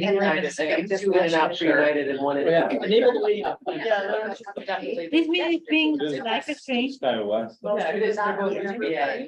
Two in and out for United and one in. Yeah. This meeting is being live streamed. Kind of west. Yeah.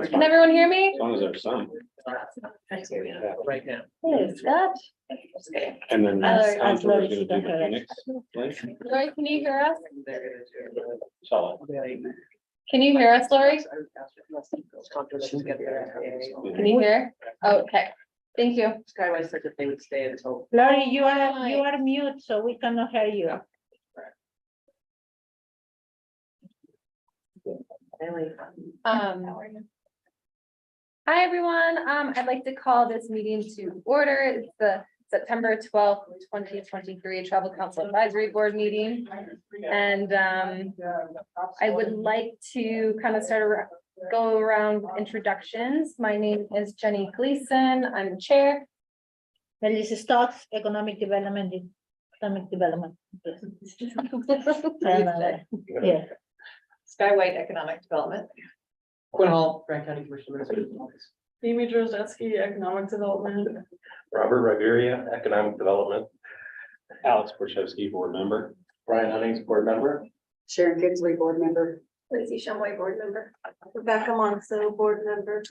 Can everyone hear me? As long as there's some, Right now. Hey, Scott. and then. As council well is as gonna do the the Phoenix link. Lori, can you hear us? Solid. Can you hear us, Lori? Can you hear? Oh, okay, thank you. Skyway said that they would stay until. Lori, you are mute, so we cannot hear you. Hi, everyone. I'd like to call this meeting to order. It's the September 12th, 2023 Travel Council Advisory Board meeting. And I would like to kind of go around with introductions. My name is Jenny Gleason. I'm the chair. Melissa Stocks, Economic Development. Yeah. Sky White Economic Development. Quinn Hall, Grant County Commissioner. Amy Drozdowski, Economic Development. Robert Riveria, Economic Development. Alex Borchowski, board member. Brian Hunnings, board member. Sharon Kingsley, board member. Lacey Shumway, board member. Rebecca Monso, board member.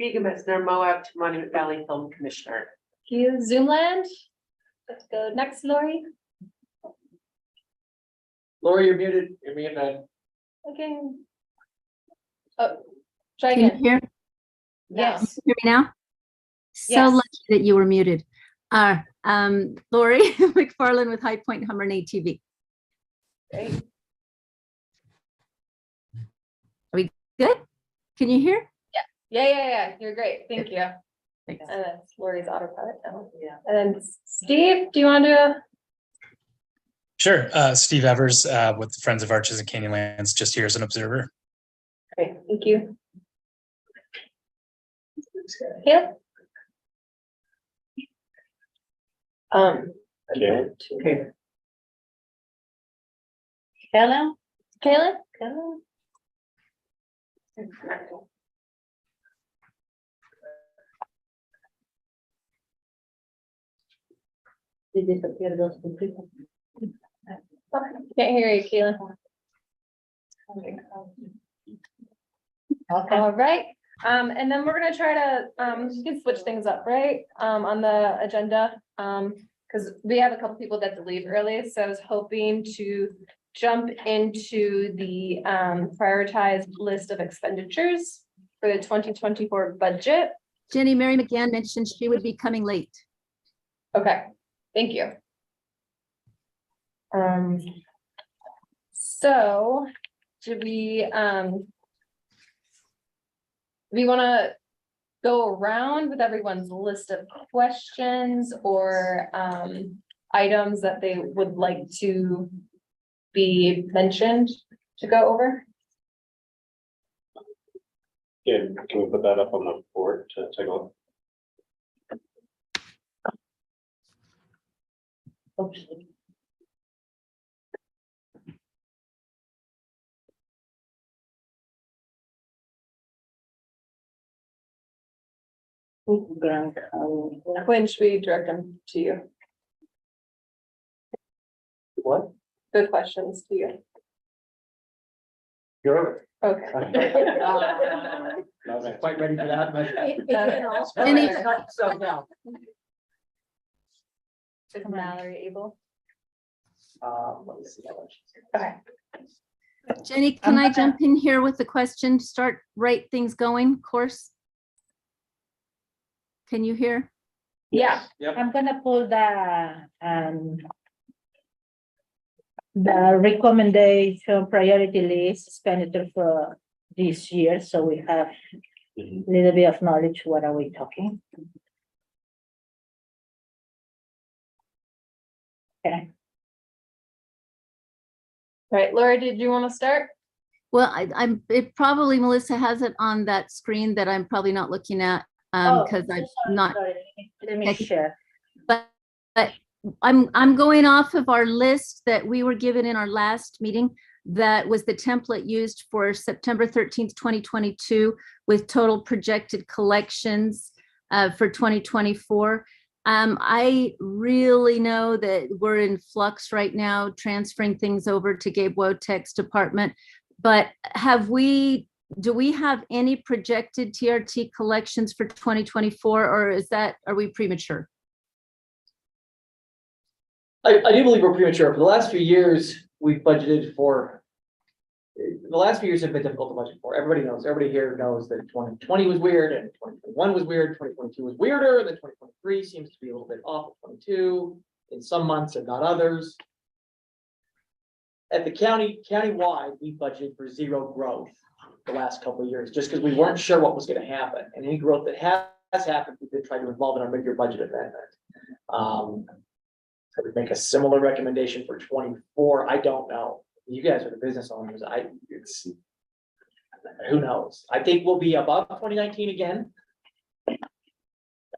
Vega Messner, Moab Monument Valley Film Commissioner. You Zoomland. Let's go next, Lori. Lori, you're muted. You're muted. Again. Oh, try Can you again. hear? Yes. Hear me now? So Yes. lucky that you were muted. Lori McFarland with High Point Hummer and ATV. Great. Are we good? Can you hear? Yeah. You're great. Thank you. Thanks. And then Lori's autopilot now. Yeah. And then Steve, do you want to? Sure. Steve Evers with the Friends of Arches and Canyonlands, just here as an observer. Great, thank you. Caleb? Okay. Okay. Hello? Caleb? Did disappear those people? Can't hear you, Caleb. Okay. All right, and then we're gonna try to, you can switch things up, right, on the agenda, because we have a couple people that had to leave early, so I was hoping to jump into the prioritized list of expenditures for the 2024 budget. Jenny, Mary McGann mentioned she would be coming late. Okay, thank you. So, do we want to go around with everyone's list of questions or items that they would like to be mentioned to go over? Yeah, can we put that up on the board to take a look? Oops. Grant, Quinn, should we direct them to you? What? Good questions to you. You're Okay. over. Quite ready for that, but. Jenny, So now. Is Mallory able? Let me see. Okay. Jenny, can I jump in here with the question? Start right things going course? Can you hear? Yeah. I'm gonna pull the recommendation priority list expenditure for this year, so we have a little bit of knowledge, what are we talking? Okay. Right, Laura, did you want to start? Well, it probably, Melissa has it on that screen that I'm probably not looking at, Oh, because I'm sorry, not, sorry. Let me Okay. share. but I'm going off of our list that we were given in our last meeting. That was the template used for September 13th, 2022, with total projected collections for 2024. I really know that we're in flux right now, transferring things over to Gabe Wotek's department. But do we have any projected TRT collections for 2024, or are we premature? I do believe we're premature. For the last few years, we've budgeted for. The last few years have been difficult to budget for. Everybody here knows that 2020 was weird and 2021 was weird, 2022 was weirder, and then 2023 seems to be a little bit off of 22 in some months and not others. At the countywide, we budgeted for zero growth the last couple of years, just because we weren't sure what was going to happen. And any growth that has happened, we did try to involve in our mid-year budget amendment. I would make a similar recommendation for 24. I don't know. You guys are the business owners. Who knows? I think we'll be above 2019 again. I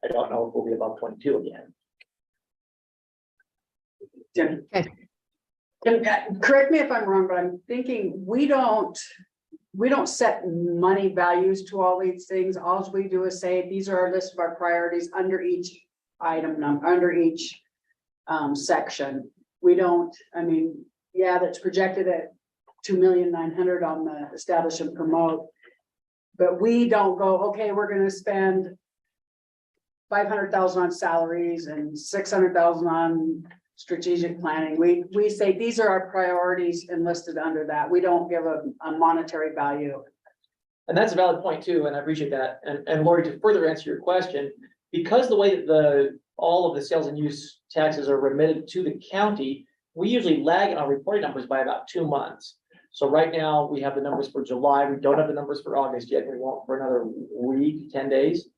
don't know if we'll be above 22 again. Jim, Okay. correct me if I'm wrong, but I'm thinking we don't set money values to all these things. All we do is say, these are our list of our priorities under each item number, under each section. We don't, I mean, yeah, that's projected at 2,900,000 on the establish and promote. But we don't go, okay, we're gonna spend 500,000 on salaries and 600,000 on strategic planning. We say these are our priorities enlisted under that. We don't give a monetary value. And that's a valid point too, and I appreciate that. And Lori, to further answer your question, because the way that all of the sales and use taxes are remitted to the county, we usually lag in our reporting numbers by about 2 months. So right now we have the numbers for July. We don't have the numbers for August yet. We won't for another week, 10 days.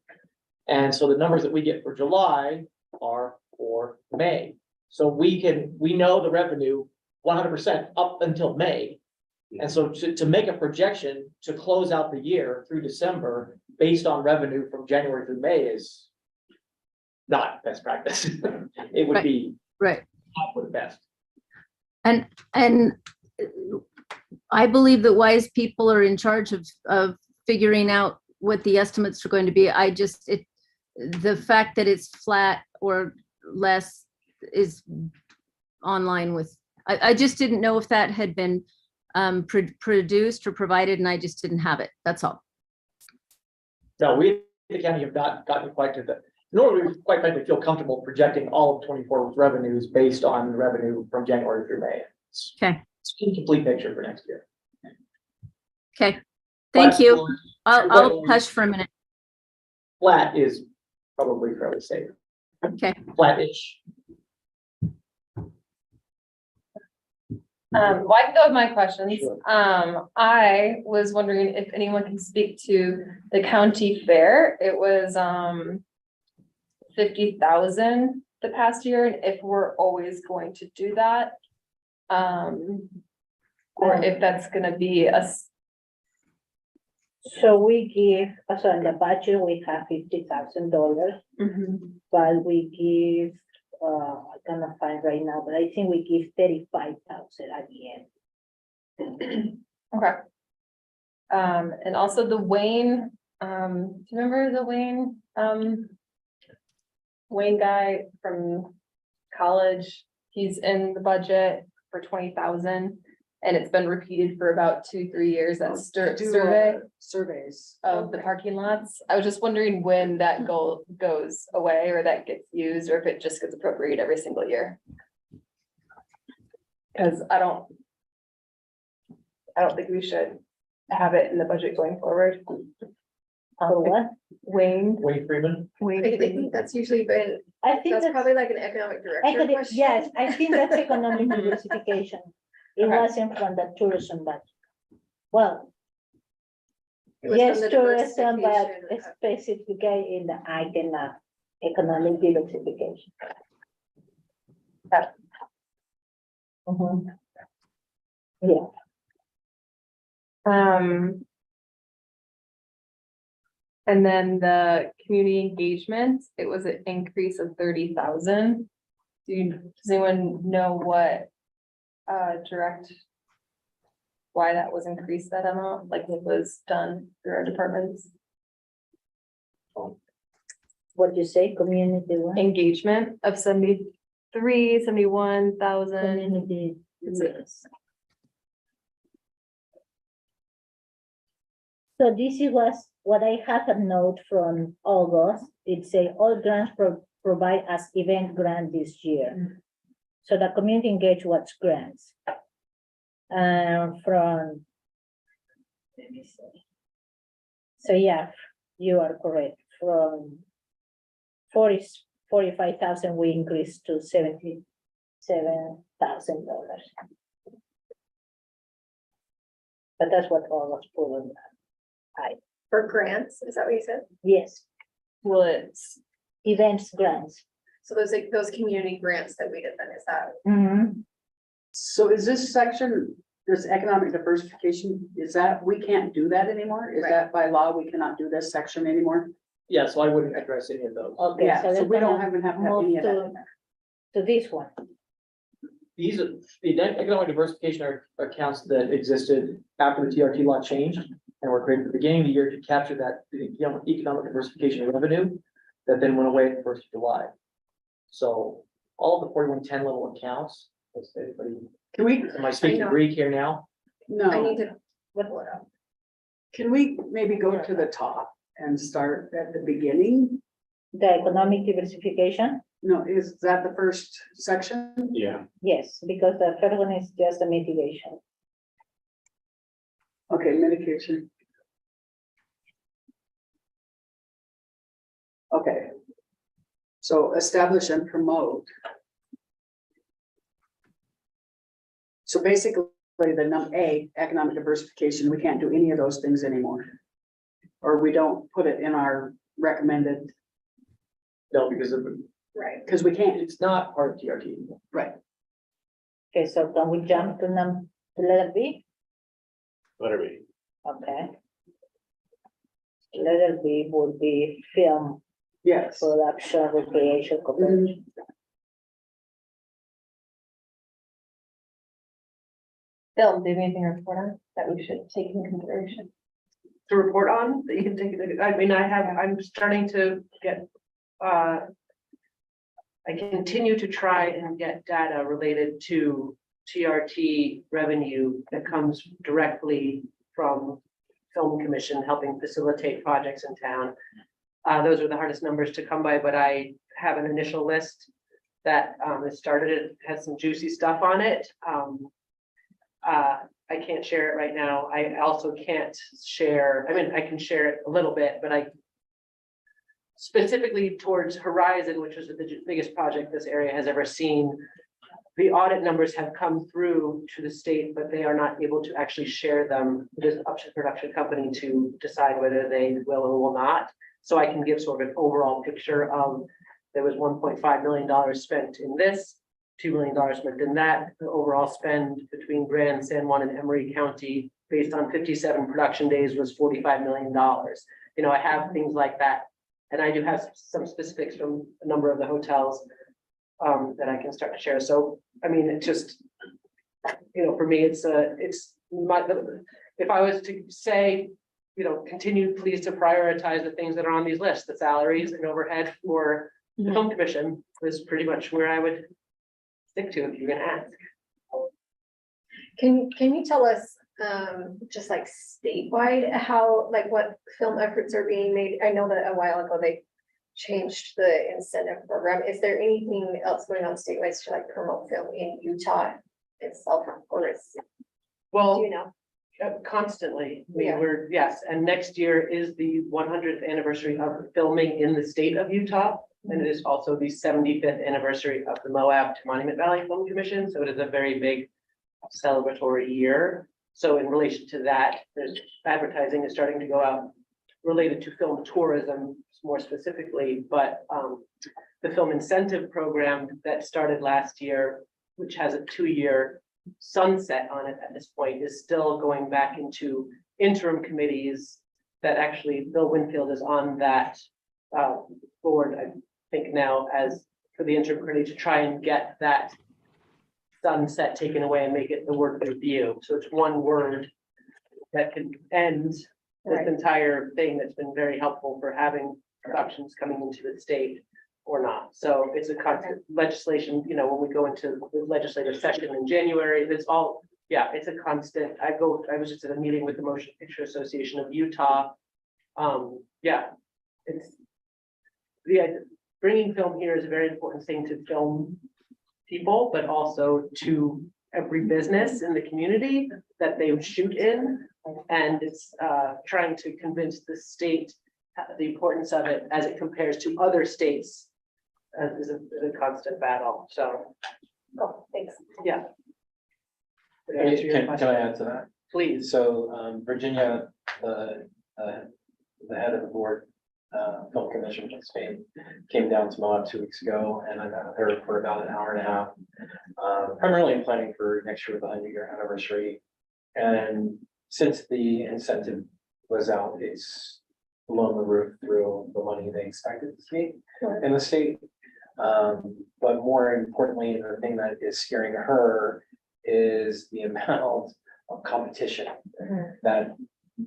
And so the numbers that we get for July are for May. So we know the revenue 100% up until May. And so to make a projection to close out the year through December based on revenue from January through May is not best practice. It would be Right. not for the best. And I believe that wise people are in charge of figuring out what the estimates are going to be. The fact that it's flat or less is online with, I just didn't know if that had been produced or provided, and I just didn't have it. That's all. No, we, the county, have not gotten quite to the, nor do we quite frankly feel comfortable projecting all of 24's revenues based on revenue from January through May. Okay. It's a complete picture for next year. Okay. Thank But you. I'll hush for a minute. Flat is probably fairly safe. Okay. Flat-ish. Well, I can go with my questions. Sure. I was wondering if anyone can speak to the county fair. It was 50,000 the past year, and if we're always going to do that. Or if that's gonna be So we give, so in the budget, we have $50,000, but we give, I cannot find right now, but I think we give 35,000 at the end. Okay. And also the Wayne, do you remember the Wayne guy from college? He's in the budget for 20,000, and it's been repeated for about 2-3 years. That's survey Surveys. of the parking lots. I was just wondering when that goal goes away or that gets used, or if it just gets appropriated every single year. Because I don't think we should have it in the budget going forward. For what? Wayne. Wayne Freeman. I think that's usually been, I think that's probably like an economic director question. yes, I think that's economic diversification. It Okay. wasn't from the tourism budget. Well, It was yes, from the tourism, but diversification of- specifically in the item of economic diversification. Mhm. Yeah, And then the community engagement, it was an increase of 30,000. Does anyone know what, direct? Why that was increased that amount, like it was done through our departments? what you say, community, what? Engagement of 71,000. Community. Yes. So this is what I have a note from August. It say all grants provide as event grant this year. So the community engage what's grants. From. Let me see. So yeah, you are correct. From 45,000, we increased to $77,000. But that's what August put on. For grants, is that what you said? Yes, Well, it's, events grants. So those community grants that we did then, is that? So is this section, this economic diversification, is that, we can't do that anymore? Is Right. that by law, we cannot do this section anymore? Yeah, so I wouldn't address any of those. Okay, Yeah, so let's we don't gonna have to have move any of that. to this one. These are, the economic diversification are accounts that existed after the TRT law changed and were created at the beginning of the year to capture that economic diversification revenue that then went away at the first of July. So all of the 4110 little accounts, let's say, Can we, am I speaking know. Greek here now? I no, need to pull it up. can we maybe go to the top and start at the beginning? The economic diversification, No, is that the first section? Yeah. yes, because the third one is just a mitigation. Okay, mitigation. Okay. So establish and promote. So basically, the A, economic diversification, we can't do any of those things anymore. Or we don't put it in our recommended, No, because Right. because we can't, it's not part of TRT. right? Okay, so can we jump to letter B? Letter B. Okay. Letter B would be film Yes. production, recreation, coverage. Bill, do you have anything to report on that we should take into consideration? To report on, that you can take it, I mean, I'm starting to get, I continue to try and get data related to TRT revenue that comes directly from Film Commission helping facilitate projects in town. Those are the hardest numbers to come by, but I have an initial list that has started, it has some juicy stuff on it. I can't share it right now. I also can't share, I mean, I can share it a little bit, but I specifically towards Horizon, which was the biggest project this area has ever seen. The audit numbers have come through to the state, but they are not able to actually share them. It is up to the production company to decide whether they will or will not. So I can give sort of an overall picture of, there was $1.5 million spent in this, $2 million spent in that. The overall spend between Grand, San Juan, and Emery County, based on 57 production days, was $45 million. You know, I have things like that. And I do have some specifics from a number of the hotels that I can start to share. So, I mean, it just, you know, for me, it's if I was to say, you know, continue please to prioritize the things that are on these lists, the salaries and overhead for the Film Commission is pretty much where I would stick to if you're gonna ask. Can you tell us, just like statewide, how, like what film efforts are being made? I know that a while ago they changed the incentive program. Is there anything else going on statewide to like promote film in Utah itself, or is, do Well, you know? constantly, we Yeah. were, yes, and next year is the 100th anniversary of filming in the state of Utah. And it is also the 75th anniversary of the Moab to Monument Valley Film Commission, so it is a very big celebratory year. So in relation to that, there's advertising is starting to go out related to film tourism more specifically, but the film incentive program that started last year which has a 2-year sunset on it at this point, is still going back into interim committees that actually Bill Winfield is on that board, I think now, as for the interim committee to try and get that sunset taken away and make it the word review. So it's one word that can end this Right. entire thing that's been very helpful for having productions coming into the state or not. So it's a constant legislation, you know, when we go into the legislative session in January, it's all, yeah, it's a constant. I was just at a meeting with the Motion Picture Association of Utah. Yeah, it's, yeah, bringing film here is a very important thing to film people, but also to every business in the community that they shoot in. And it's trying to convince the state the importance of it as it compares to other states is a constant battle, so, Oh, thanks. yeah. Did I answer your Can I question? add to that? Please. So Virginia, the head of the board, film commission from Spain, came down to Moab 2 weeks ago, and I met with her for about an hour and a half. Primarily planning for next year, the 100-year anniversary. And since the incentive was out, it's blown the roof through the money they expected to see in the state. But more importantly, the thing that is scaring her is the amount of competition that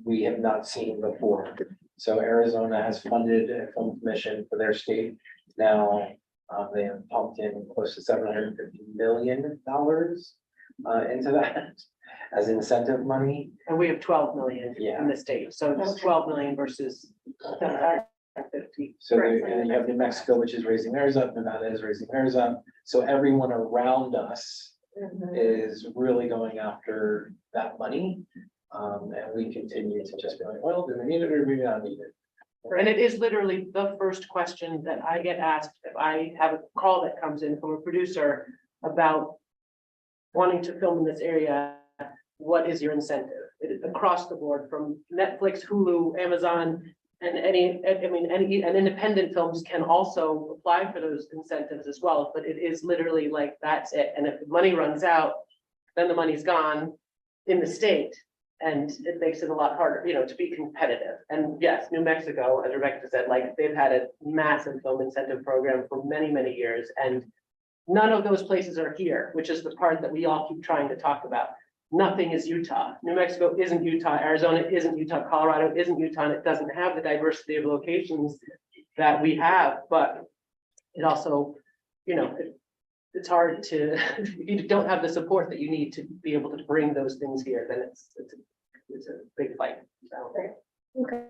we have not seen before. So Arizona has funded a film commission for their state. Now, they have pumped in close to $750 million into that as incentive money. And we have 12 million Yeah. in the state, so it's 12 million versus 750. So there- and then you have New Mexico, which is raising theirs up, Nevada is raising theirs up. So everyone around us is really going after that money. And we continue to just be like, well, do we need it or do we not need it? And it is literally the first question that I get asked if I have a call that comes in from a producer about wanting to film in this area. What is your incentive? It is across the board from Netflix, Hulu, Amazon, and and independent films can also apply for those incentives as well, but it is literally like, that's it. And if the money runs out, then the money's gone in the state. And it makes it a lot harder, you know, to be competitive. And yes, New Mexico, as Rebecca said, like, they've had a massive film incentive program for many, many years. And none of those places are here, which is the part that we all keep trying to talk about. Nothing is Utah. New Mexico isn't Utah. Arizona isn't Utah. Colorado isn't Utah. And it doesn't have the diversity of locations that we have, but it also, you know, it's hard to, if you don't have the support that you need to be able to bring those things here, then it's a big fight, so. Okay.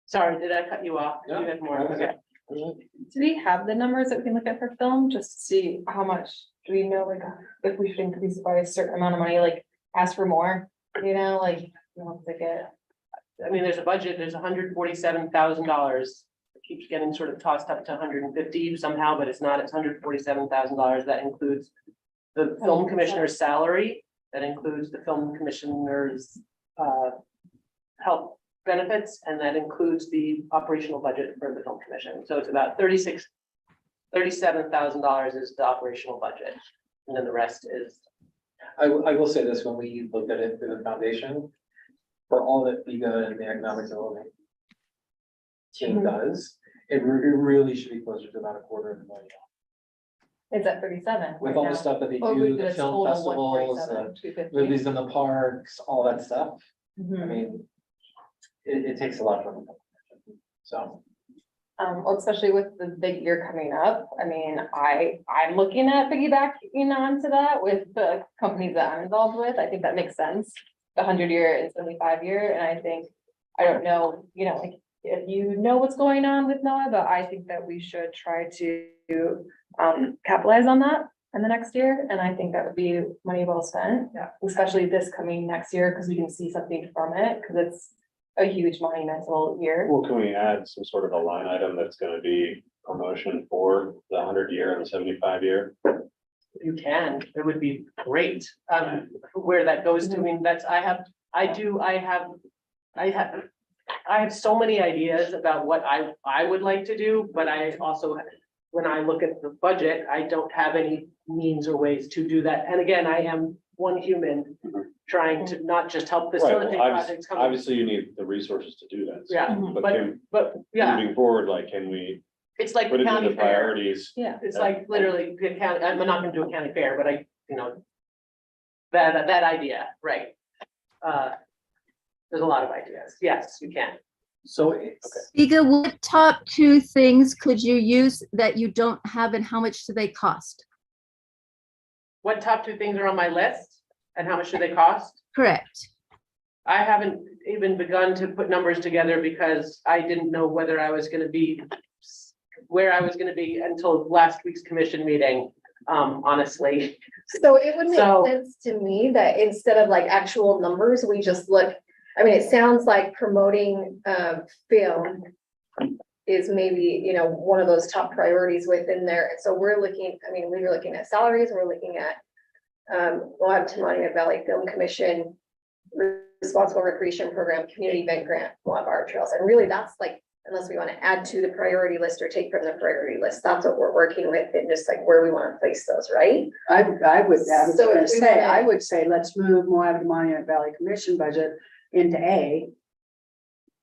Sorry, did I cut you off? You No, had more, that was okay. Do we have the numbers that we can look at for film, just to see how much, do we know, like, if we should increase it by a certain amount of money, like, ask for more, you know, like, you know, to get. I mean, there's a budget, there's $147,000. It keeps getting sort of tossed up to 150 somehow, but it's not, it's $147,000. That includes the film commissioner's salary, that includes the film commissioner's health benefits, and that includes the operational budget for the film commission. So it's about $37,000 is the operational budget. And then the rest is, I will say this, when we looked at it through the foundation, for all that VIGA and the economic development team does, it really should be closer to about $250,000. It's at 37. With all the stuff that they Oh, do, but the it's film total festivals, 147, 250. movies in the parks, all that stuff. I Mhm. mean, it takes a lot from them. So, Well, especially with the big year coming up, I mean, I'm looking at piggybacking onto that with the companies that I'm involved with. I think that makes sense. The 100-year and 75-year, and I think, I don't know, you know, like, if you know what's going on with NOAA, but I think that we should try to capitalize on that in the next year, and I think that would be money well spent. Yeah. Especially this coming next year, because we can see something from it, because it's a huge monumental year. Well, can we add some sort of a line item that's gonna be promotion for the 100-year and the 75-year? if you can, it would be great. Where that goes to, I mean, that's, I have so many ideas about what I would like to do, but I also when I look at the budget, I don't have any means or ways to do that. And again, I am one human trying to not just help Right, well, facilitate projects. coming- obviously you need the resources to do that. so- Yeah, But but yeah, moving forward, like, can we it's like put the it in county the fair. priorities? Yeah. It's like literally the county, I'm not gonna do a county fair, but I, that idea, right? There's a lot of ideas. Yes, you can. So it's, Ega, what top 2 things could you use that you don't have and how much do they cost? What top 2 things are on my list and how much do they cost? Correct. I haven't even begun to put numbers together because I didn't know whether I was gonna be where I was gonna be until last week's commission meeting, honestly. So it would So- make sense to me that instead of like actual numbers, we just look, I mean, it sounds like promoting film is maybe, one of those top priorities within there. So we're looking, I mean, we were looking at salaries, we're looking at Moab to Monument Valley Film Commission, Responsible Recreation Program, Community Event Grant, Moab Art Trails. And really that's like, unless we want to add to the priority list or take from the priority list, that's what we're working with and just like where we want to place those, right? I was So gonna if we say, wanna- I would say, let's move Moab to Monument Valley Commission budget into A.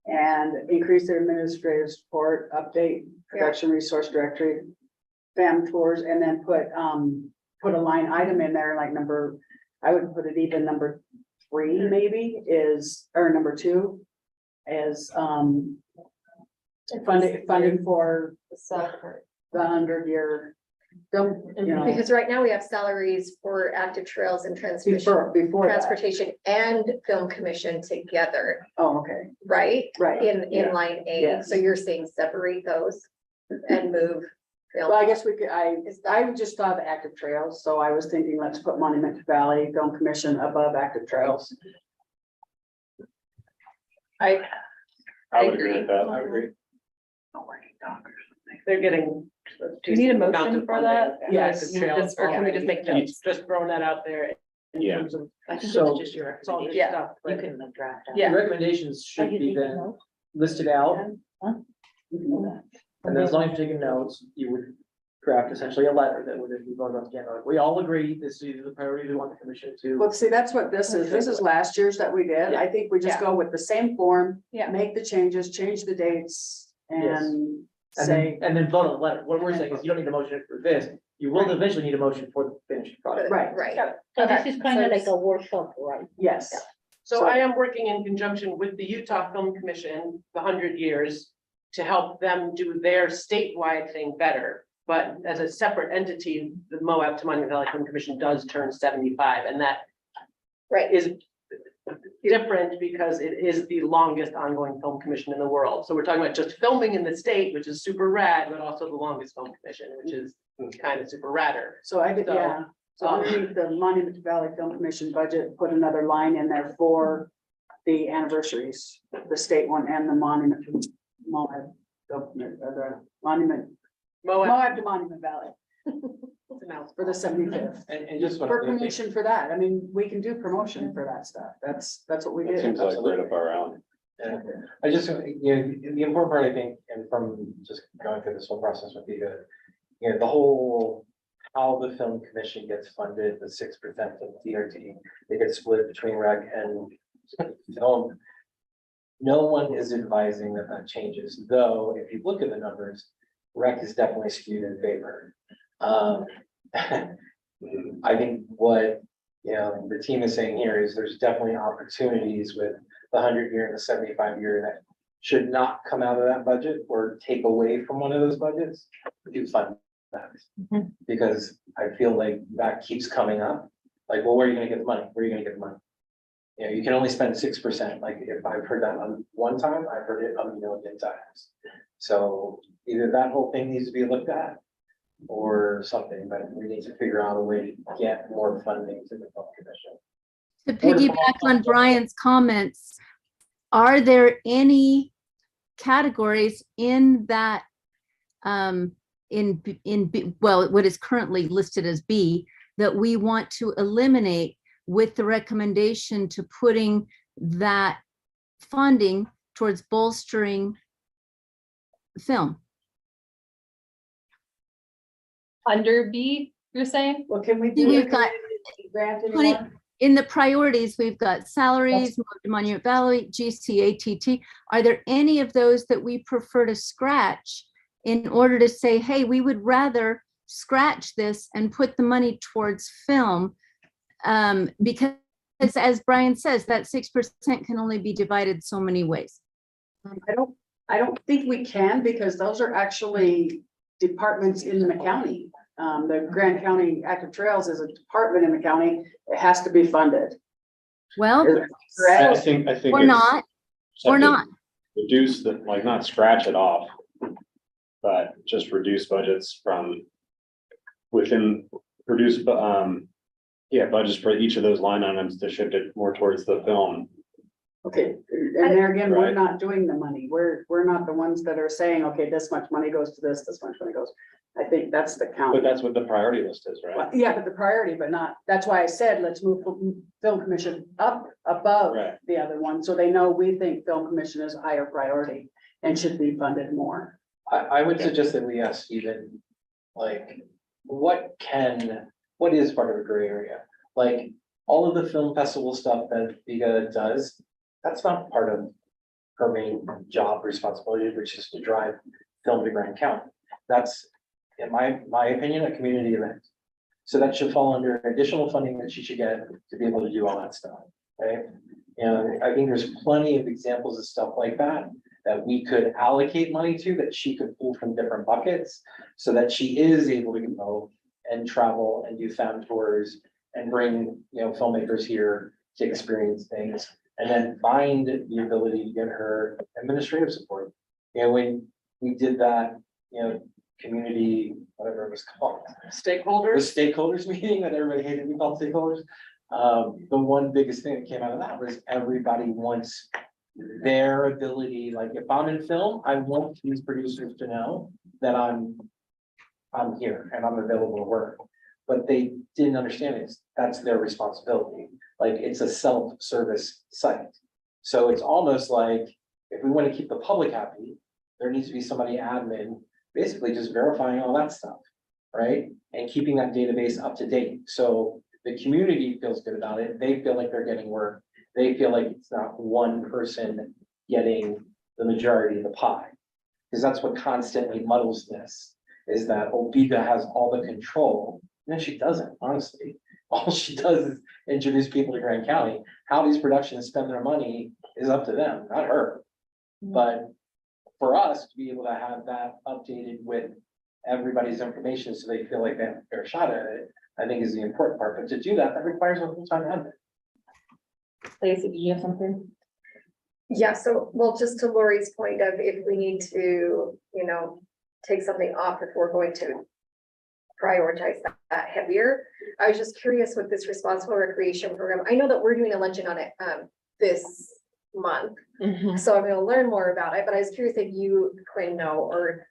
And increase their administrative support, update production resource directory, FAM tours, and then put a line item in there, like I would put it even number 3 maybe or number 2 is, funding for the 100-year. Because right now we have salaries for active trails and transmission, Before that. transportation and film commission together, Oh, okay, right? right. In Yeah. line A, Yes. so you're saying separate those and move. film. Well, I guess we could, Is that- I just thought of active trails, so I was thinking, let's put Monument Valley Film Commission above active trails. I I would agree with that. I agree. They're getting. Do you need a decent motion amount of for funding. that? Yes. Just- or can we just make notes? Just throwing that out there. in Yeah. terms of- I think it's just your. It's all your Yeah, stuff, but- Yeah. recommendations should be then listed out. And then as long as you're taking notes, you would draft essentially a letter that would be voted on again. Like, we all agree this is the priority we want the commission Well, to. see, that's what this is. This is last year's that we did. I think we just go with the same form. Yeah. Make the changes, change the dates and say, And then vote on the letter. What we're saying is you don't need a motion for this. You will eventually need a motion for the finished product. right, Right. So this is kind of like a workshop, right? yes. So I am working in conjunction with the Utah Film Commission, the 100 Years, to help them do their statewide thing better. But as a separate entity, the Moab to Monument Valley Film Commission does turn 75, and that Right. is different because it is the longest ongoing film commission in the world. So we're talking about just filming in the state, which is super rad, but also the longest film commission, which is kind of super radder. So I did, So, yeah. So underneath the Monument Valley Film Commission budget, put another line in there for the anniversaries, the state one and the monument, Moab, the monument, Moab, Moab to Monument Valley it's a mouthful. for the 75th. And just one For other thing, promotion for that. I mean, we can do promotion for that stuff. That's what we That did. seems like right up our alley. I just, the important part, I think, and from just going through this whole process with you, the whole, how the film commission gets funded, the 6% of DRT, they get split between rec and film. No one is advising that that changes, though, if you look at the numbers, rec is definitely skewed in favor. I think what, the team is saying here is there's definitely opportunities with the 100-year and the 75-year that should not come out of that budget or take away from one of those budgets to fund that. Because I feel like that keeps coming up, like, well, where are you gonna get the money? Where are you gonna get the money? You can only spend 6%, like, if I've heard that on one time, I've heard it a million times. So either that whole thing needs to be looked at or something, but we need to figure out a way to get more funding to the film commission. To piggyback on Brian's comments, are there any categories in that, well, what is currently listed as B, that we want to eliminate with the recommendation to putting that funding towards bolstering film? under B, you're saying? Well, can we See, do we've the got community grant 20 anymore? in the priorities, we've got salaries, Monument Valley, GCATT. Are there any of those that we prefer to scratch in order to say, hey, we would rather scratch this and put the money towards film? Because as Brian says, that 6% can only be divided so many ways. I don't think we can, because those are actually departments in the county. The Grand County Active Trails is a department in the county. It has to be funded. Well, I think. or it's not, or something- not. Reduce the, like, not scratch it off, but just reduce budgets from within, reduce, budgets for each of those line items to shift it more towards the film. Okay, and there again, we're Right. not doing the money. We're not the ones that are saying, okay, this much money goes to this much money goes. I think that's the But count. that's what the priority list is, Well, right? yeah, but the priority, but not, that's why I said, let's move film commission up above Right. the other one, so they know we think film commission is a higher priority and should be funded more. I would suggest that we ask Stephen, like, what is part of a gray area? Like, all of the film festival stuff that Viga does, that's not part of her main job responsibility, which is to drive film to Grand County. That's, in my opinion, a community event. So that should fall under additional funding that she should get to be able to do all that stuff, right? And I think there's plenty of examples of stuff like that we could allocate money to, that she could pull from different buckets, so that she is able to go and travel and do found tours and bring, filmmakers here to experience things, and then find the ability to get her administrative support. When we did that, community, whatever it was called, the Stakeholders, stakeholders meeting that everybody hated to be called stakeholders. The one biggest thing that came out of that was everybody wants their ability, like, if I'm in film, I want these producers to know that I'm here and I'm available to work. But they didn't understand that's their responsibility. Like, it's a self-service site. So it's almost like, if we want to keep the public happy, there needs to be somebody admin, basically just verifying all that stuff, right? And keeping that database up to date. So the community feels good about it. They feel like they're getting work. They feel like it's not one person getting the majority of the pie. Because that's what constantly muddles this, is that Viga has all the control. And she doesn't, honestly. All she does is introduce people to Grand County. How these productions spend their money is up to them, not her. But for us to be able to have that updated with everybody's information, so they feel like they have a fair shot at it, I think is the important part. But to do that, that requires a full-time admin. Lacey, did you have something? Yeah, so, well, just to Lori's point of, if we need to, take something off, if we're going to prioritize that heavier. I was just curious with this responsible recreation program. I know that we're doing a luncheon on it this month, so I'm gonna learn more about it, but I was curious if you, Quinn, know, or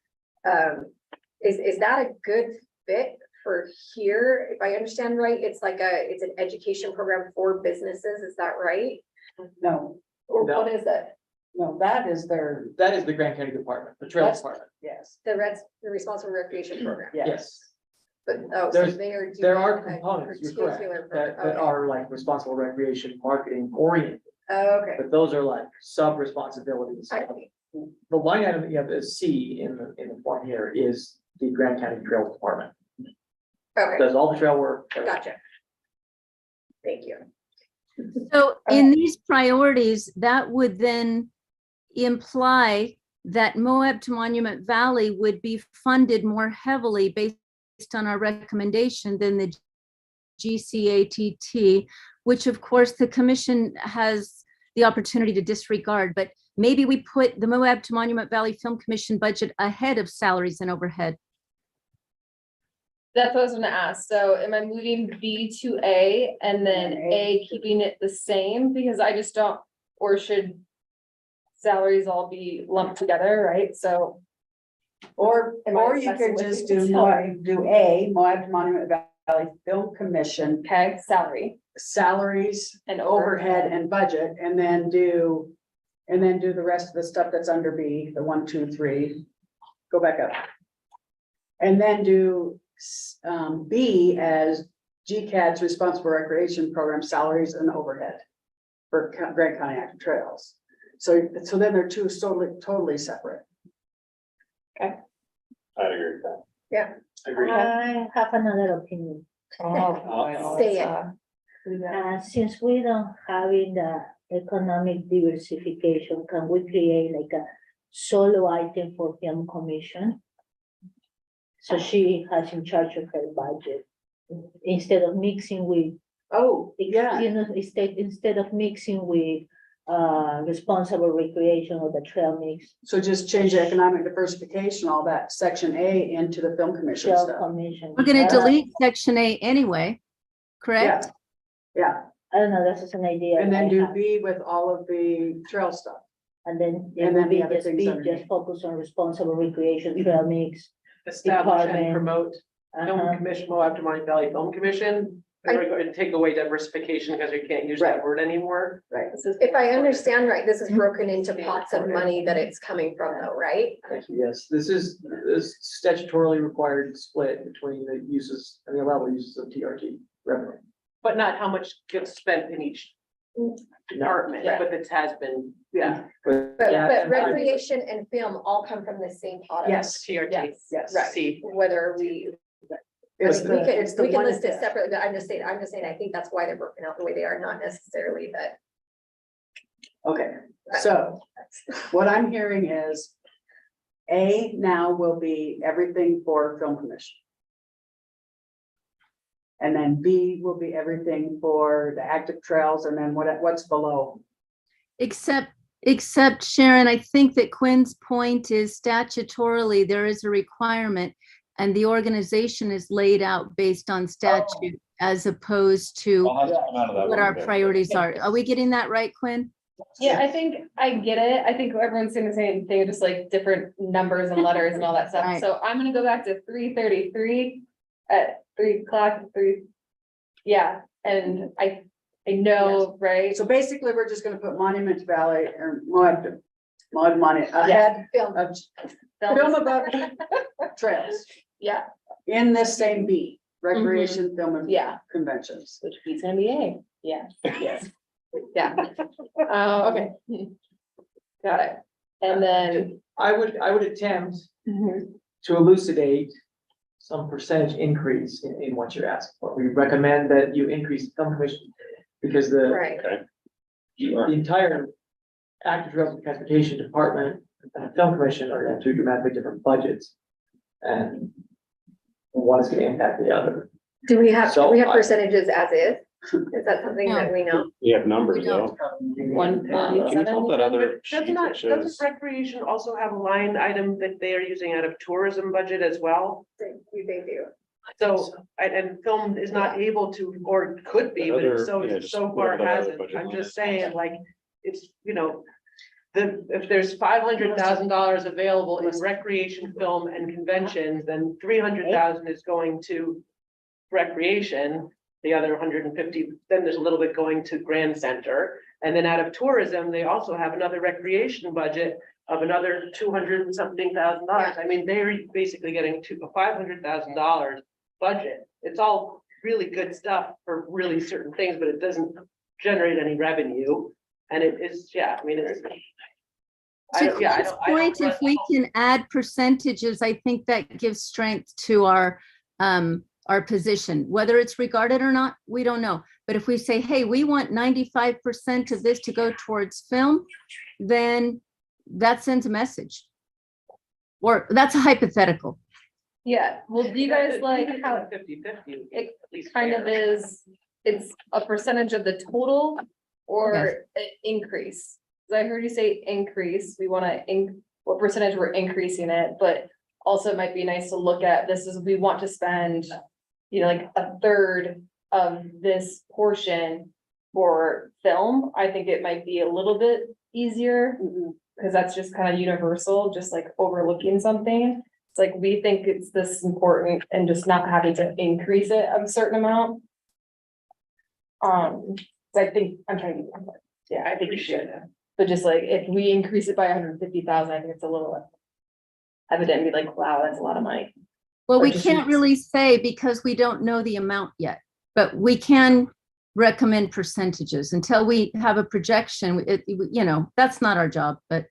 is that a good fit for here? If I understand right, it's an education program for businesses, is that right? No, Or No. what is it? no, that is their, That is the Grand County Department, the Trail That's- Department. yes, The responsible recreation program, yes. but, so There's- they are. There are doing a components, you're correct, particular that program. are like responsible recreation marketing oriented, Oh, okay. but those are like sub-responsibilities. I see. The line item that you have as C in the form here is the Grand County Trail Department. Okay, Does all the trail work. gotcha. Thank you. So in these priorities, that would then imply that Moab to Monument Valley would be funded more heavily based on our recommendation than the GCATT, which of course the commission has the opportunity to disregard, but maybe we put the Moab to Monument Valley Film Commission budget ahead of salaries and overhead. That's what I was gonna ask. So am I moving B to A and then A keeping it the same? Because I just don't, or should salaries all be lumped together, right? So. Or Am I you messing could with just you? do Moab Monument Valley Film Commission, Okay, salary salaries, and overhead and budget, and then do the rest of the stuff that's under B, the 1, 2, 3. Go back up. And then do B as GCAD's responsible recreation program salaries and overhead for Grant County Active Trails. So then they're two totally separate. I'd agree with that. Yeah. Agreed. I have another opinion. Say it. Since we don't have in the economic diversification, can we create like a solo item for film commission? So she has in charge of her budget, instead of mixing with, Oh, yeah. you know, instead of mixing with responsible recreation or the trail mix. So just change the economic diversification, all that section A into the film commission Trail stuff. commission. We're gonna delete section A anyway, Yeah, correct? yeah. I don't know, that's just an idea. And I then do have. B with all of the trail stuff. And then it And will then be the other just things be underneath. just focus on responsible recreation, trail mix. Establish and Department. promote Film Uh-huh. Commission, Moab Denali Valley Film Commission. We're going to take away diversification because we can't use that word anymore. Right. If I understand right, this is broken into pots of money that it's coming from though, right? Yes, this is statutorily required split between the uses and the allowable uses of TRT revenue. But not how much gets spent in each department, Yeah. but it has been, yeah. But Yeah. recreation and film all come from the same pot. of Yes. TRT. Yes. Right. See, Whether we, It's we the, can, it's the we can one list it that- separately, but I'm just saying, I think that's why they're broken out the way they are, not necessarily that. Okay, so what I'm hearing is A now will be everything for film commission. And then B will be everything for the active trails, and then what's below? Except Sharon, I think that Quinn's point is statutorily, there is a requirement and the organization is laid out based on statute as opposed to I'll have to come out of that what one our bit. priorities are. Are we getting that right, Quinn? Yeah, I think I get it. I think everyone's saying the same thing, just like different numbers and letters and all that stuff. Right. So I'm gonna go back to 3:33 at 3 o'clock, yeah, and I know, right? So basically, we're just gonna put Monument Valley or Moab ahead Film. of film above trails Yeah, in this same B, recreation, film and yeah, conventions. which beats NBA, yeah, yes, yeah. Okay. Got it. And then, I would attempt mhm, to elucidate some percentage increase in what you're asking for. We recommend that you increase the film commission because the Right. the entire active trails and transportation department and film commission are gonna have two dramatically different budgets. And one is gonna impact the other. Do we have So I- percentages as is? Is that something that we know? You have numbers We don't. though. one. Can you pull that other sheet doesn't that that, shows? doesn't recreation also have a line item that they are using out of tourism budget as well? They do. So, and film is not able to, or could be, but Other- it's so, yeah, just so whatever far that other hasn't. budget I'm line just is. saying, like, it's, you know. If there's $500,000 available in recreation, film and conventions, then 300,000 is going to recreation. The other 150, then there's a little bit going to Grand Center. And then out of tourism, they also have another recreation budget of another 200 and something thousand dollars. I mean, they're basically getting a $500,000 budget. It's all really good stuff for really certain things, but it doesn't generate any revenue. And it is, yeah, I mean, it's. I To don't- yeah, I Quinn's don't- I don't- point, if we can add percentages, I think that gives strength to our position. Whether it's regarded or not, we don't know. But if we say, hey, we want 95% of this to go towards film, then that sends a message. Or that's a hypothetical. Yeah, well, do you guys like how 50-50, it at least kind of fair. is, it's a percentage of the total or an increase? 'Cause I heard you say increase, we wanna what percentage we're increasing it, but also it might be nice to look at, this is, we want to spend, you know, like a third of this portion for film. I think it might be a little bit easier, because that's just kind of universal, just like overlooking something. It's like, we think it's this important and just not having to increase it a certain amount. So I think, I'm trying to, yeah, I think we should, but just like, if we increase it by 150,000, I think it's a little evident, be like, wow, that's a lot of money. Well, we Or just can't use- really say because we don't know the amount yet, but we can recommend percentages until we have a projection. You know, that's not our job, but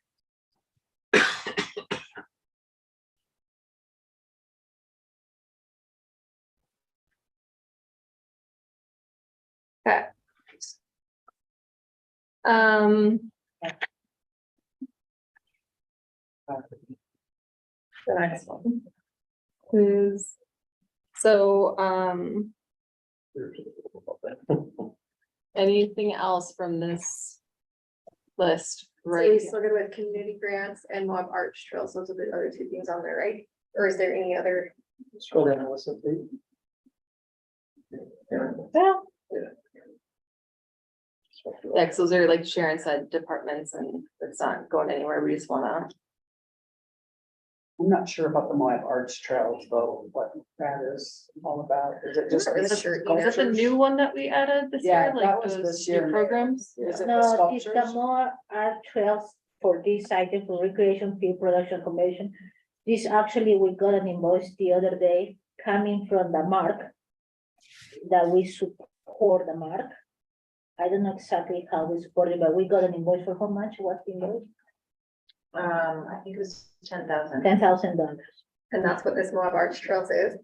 Okay. Um. The next one. Is, so, anything else from this list, So right? we still good with community grants and Moab Arch Trails, those are the other two things on there, right? Or is there any other? Scroll down and listen, please. Well, Yeah, 'cause those are like Sharon said, departments, and it's not going anywhere, we just wanna. I'm not sure about the Moab Arch Trails, though, what that is all about. Is it just? Is it sure either? Is that the new one that we added this Yeah, year, that like was those this new year. programs? Is it the no, it's the sculptures? more art trails for this item for recreation field production commission. This actually, we got an invoice the other day coming from the mark. That we support the mark. I don't know exactly how we support it, but we got an invoice for how much, what's the invoice? I think it was 10,000. $10,000. And that's what this Moab Arch Trails is,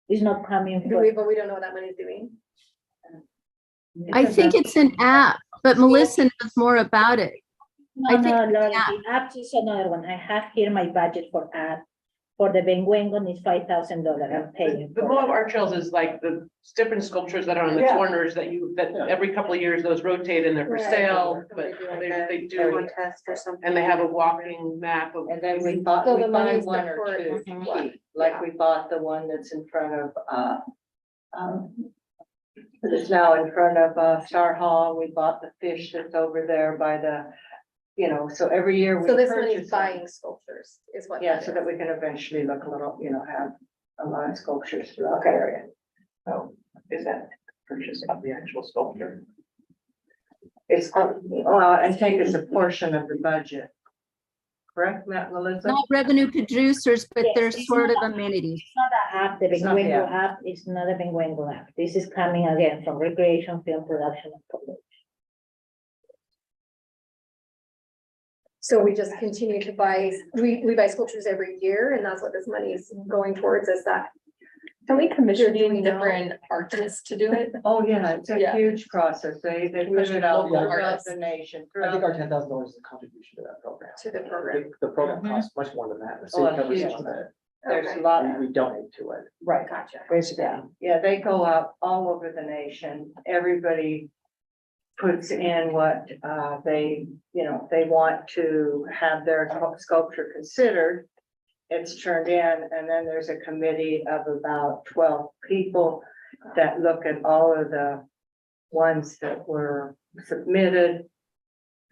It's not coming do from. we, but we don't know what that money's doing. I think it's an app, but Melissa knows more about it. No, I think no, it's Lori, app. the app is another one. I have here my budget for app. For the Benguengon is $5,000 I'm paying. The for Moab that. Art Trails is like the different sculptures that are on the Yeah. corners that every couple of years, those rotate and they're for Right. sale, but They do like they do. Contest or something. And they have a walking map of. And then we bought, So we the buy money's one or support two, is what? like we bought the one that's in front of, it's now in front of, Star Hall, we bought the fish that's over there by the, you know, so every year we So this money's purchase. one. buying sculptures is what. Yeah, that so is. that we can eventually look a little, you know, have a lot of sculptures throughout the area. Oh, is that purchase of the actual sculpture? It's, well, I think it's a portion of the budget. Correct, Melissa? Not revenue producers, but Yes, they're it's sort of not- amenities. It's not the app, the It's not the Benguengo app. app is not a Benguengo app. This is coming again from recreation film production. and public. So we just continue to buy, we buy sculptures every year and that's what this money is going towards, is that. Can we commission Do we know? different artists to do it? Oh, yeah, it's a Yeah. huge process. They put Commission it out local throughout artists. the nation. I think throughout- our $10,000 is a contribution to that program. To the I program. think the program Mhm. costs much more than that. The Oh, city it's covers huge. some of it. There's a Okay. lot, We donate to it. right, Gotcha. basically, yeah, they go out all over the nation, everybody puts in what, they, you know, they want to have their sculpture considered. It's turned in, and then there's a committee of about 12 people that look at all of the ones that were submitted,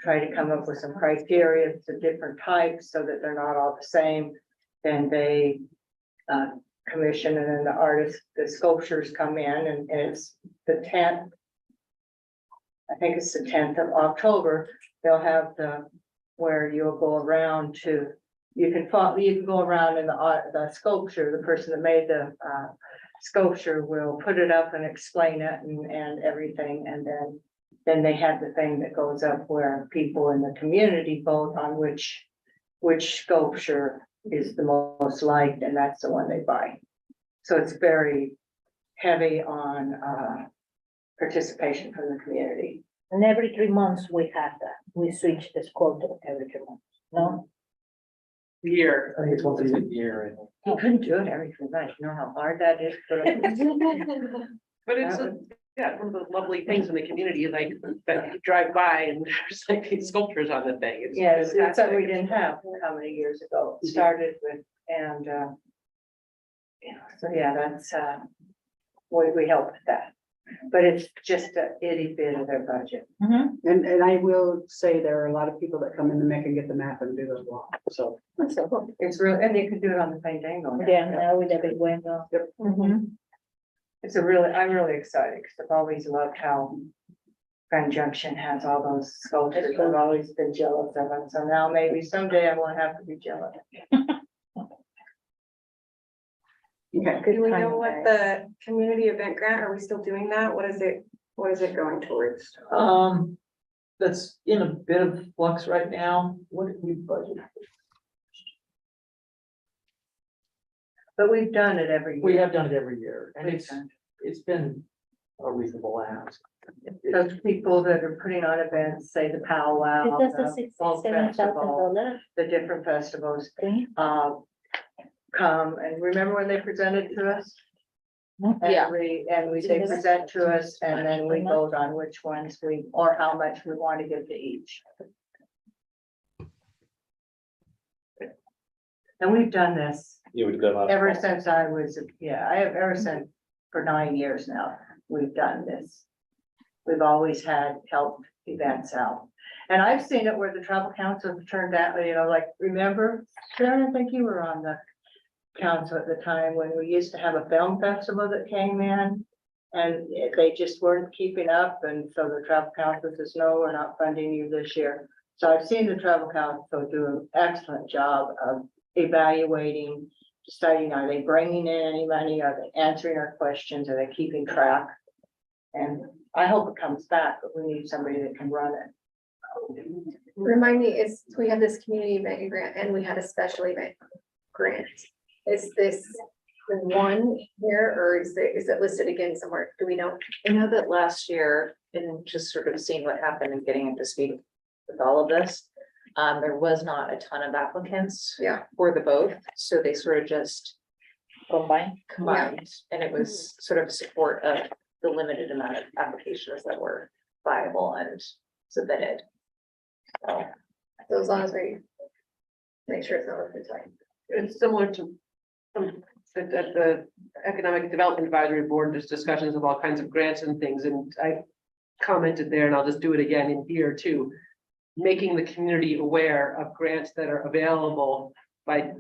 try to come up with some criteria for different types so that they're not all the same. Then they commission, and then the artists, the sculptures come in, and it's the 10th. I think it's the 10th of October, they'll have where you'll go around to, you can go around in the sculpture, the person that made the sculpture will put it up and explain it and everything, and then they have the thing that goes up where people in the community vote on which sculpture is the most liked, and that's the one they buy. So it's very heavy on participation from the community. And every 3 months we have that. We switch the sculptor every 3 months, no? Year. I think it's once a year. I think. You couldn't do it every 3 months, you know how hard that is? But it's, yeah, one of the lovely things in the community, like, that you drive by and there's like these sculptures on the thing. It's Yes, it's something we fantastic. didn't have how many years ago it started with, and you know, so yeah, that's we help with that. But it's just a itty bit of their budget. And I will say there are a lot of people that come in the MEC and get the map and do as well, so. So it's real, and you can do it on the Fandango. now. Yeah, now with the Benguengo. It's I'm really excited because I've always loved how Grand Junction has all those sculptures. I've always been jealous of them. So now maybe someday I won't have to be jealous. Okay. Do we know what the community event grant, are we still doing that? What is it going towards? That's in a bit of flux right now. What did we budget? But we've done it every year. We have done it every year, and it's been a reasonable ask. Those people that are putting on events, say the powwow, Is that the the folk festival, $67,000? the different festivals, come, and remember when they presented to us? Yeah. They present to us, and then we vote on which ones or how much we want to give to each. And we've done this You would go up. ever since I was, I have ever since, for 9 years now, we've done this. We've always had help events out. And I've seen it where the travel council turned out, like, remember, Sharon, I think you were on the council at the time when we used to have a film festival that came in. And they just weren't keeping up, and so the travel council says, no, we're not funding you this year. So I've seen the travel council do an excellent job of evaluating, deciding, are they bringing in any money? Are they answering our questions? Are they keeping track? And I hope it comes back, but we need somebody that can run it. Remind me, we had this community event grant and we had a special event grant. Is this the one here, or is it listed again somewhere? Do we know? I know that last year, and just sort of seeing what happened and getting up to speed with all of this, there was not a ton of applicants. Yeah. For the both, so they sort of just combined, and it was sort of support of the limited amount of applications that were viable and submitted. So as long as we make sure it's not worth the time. It's similar to at the Economic Development Advisory Board, there's discussions of all kinds of grants and things, and I commented there, and I'll just do it again in here too. Making the community aware of grants that are available by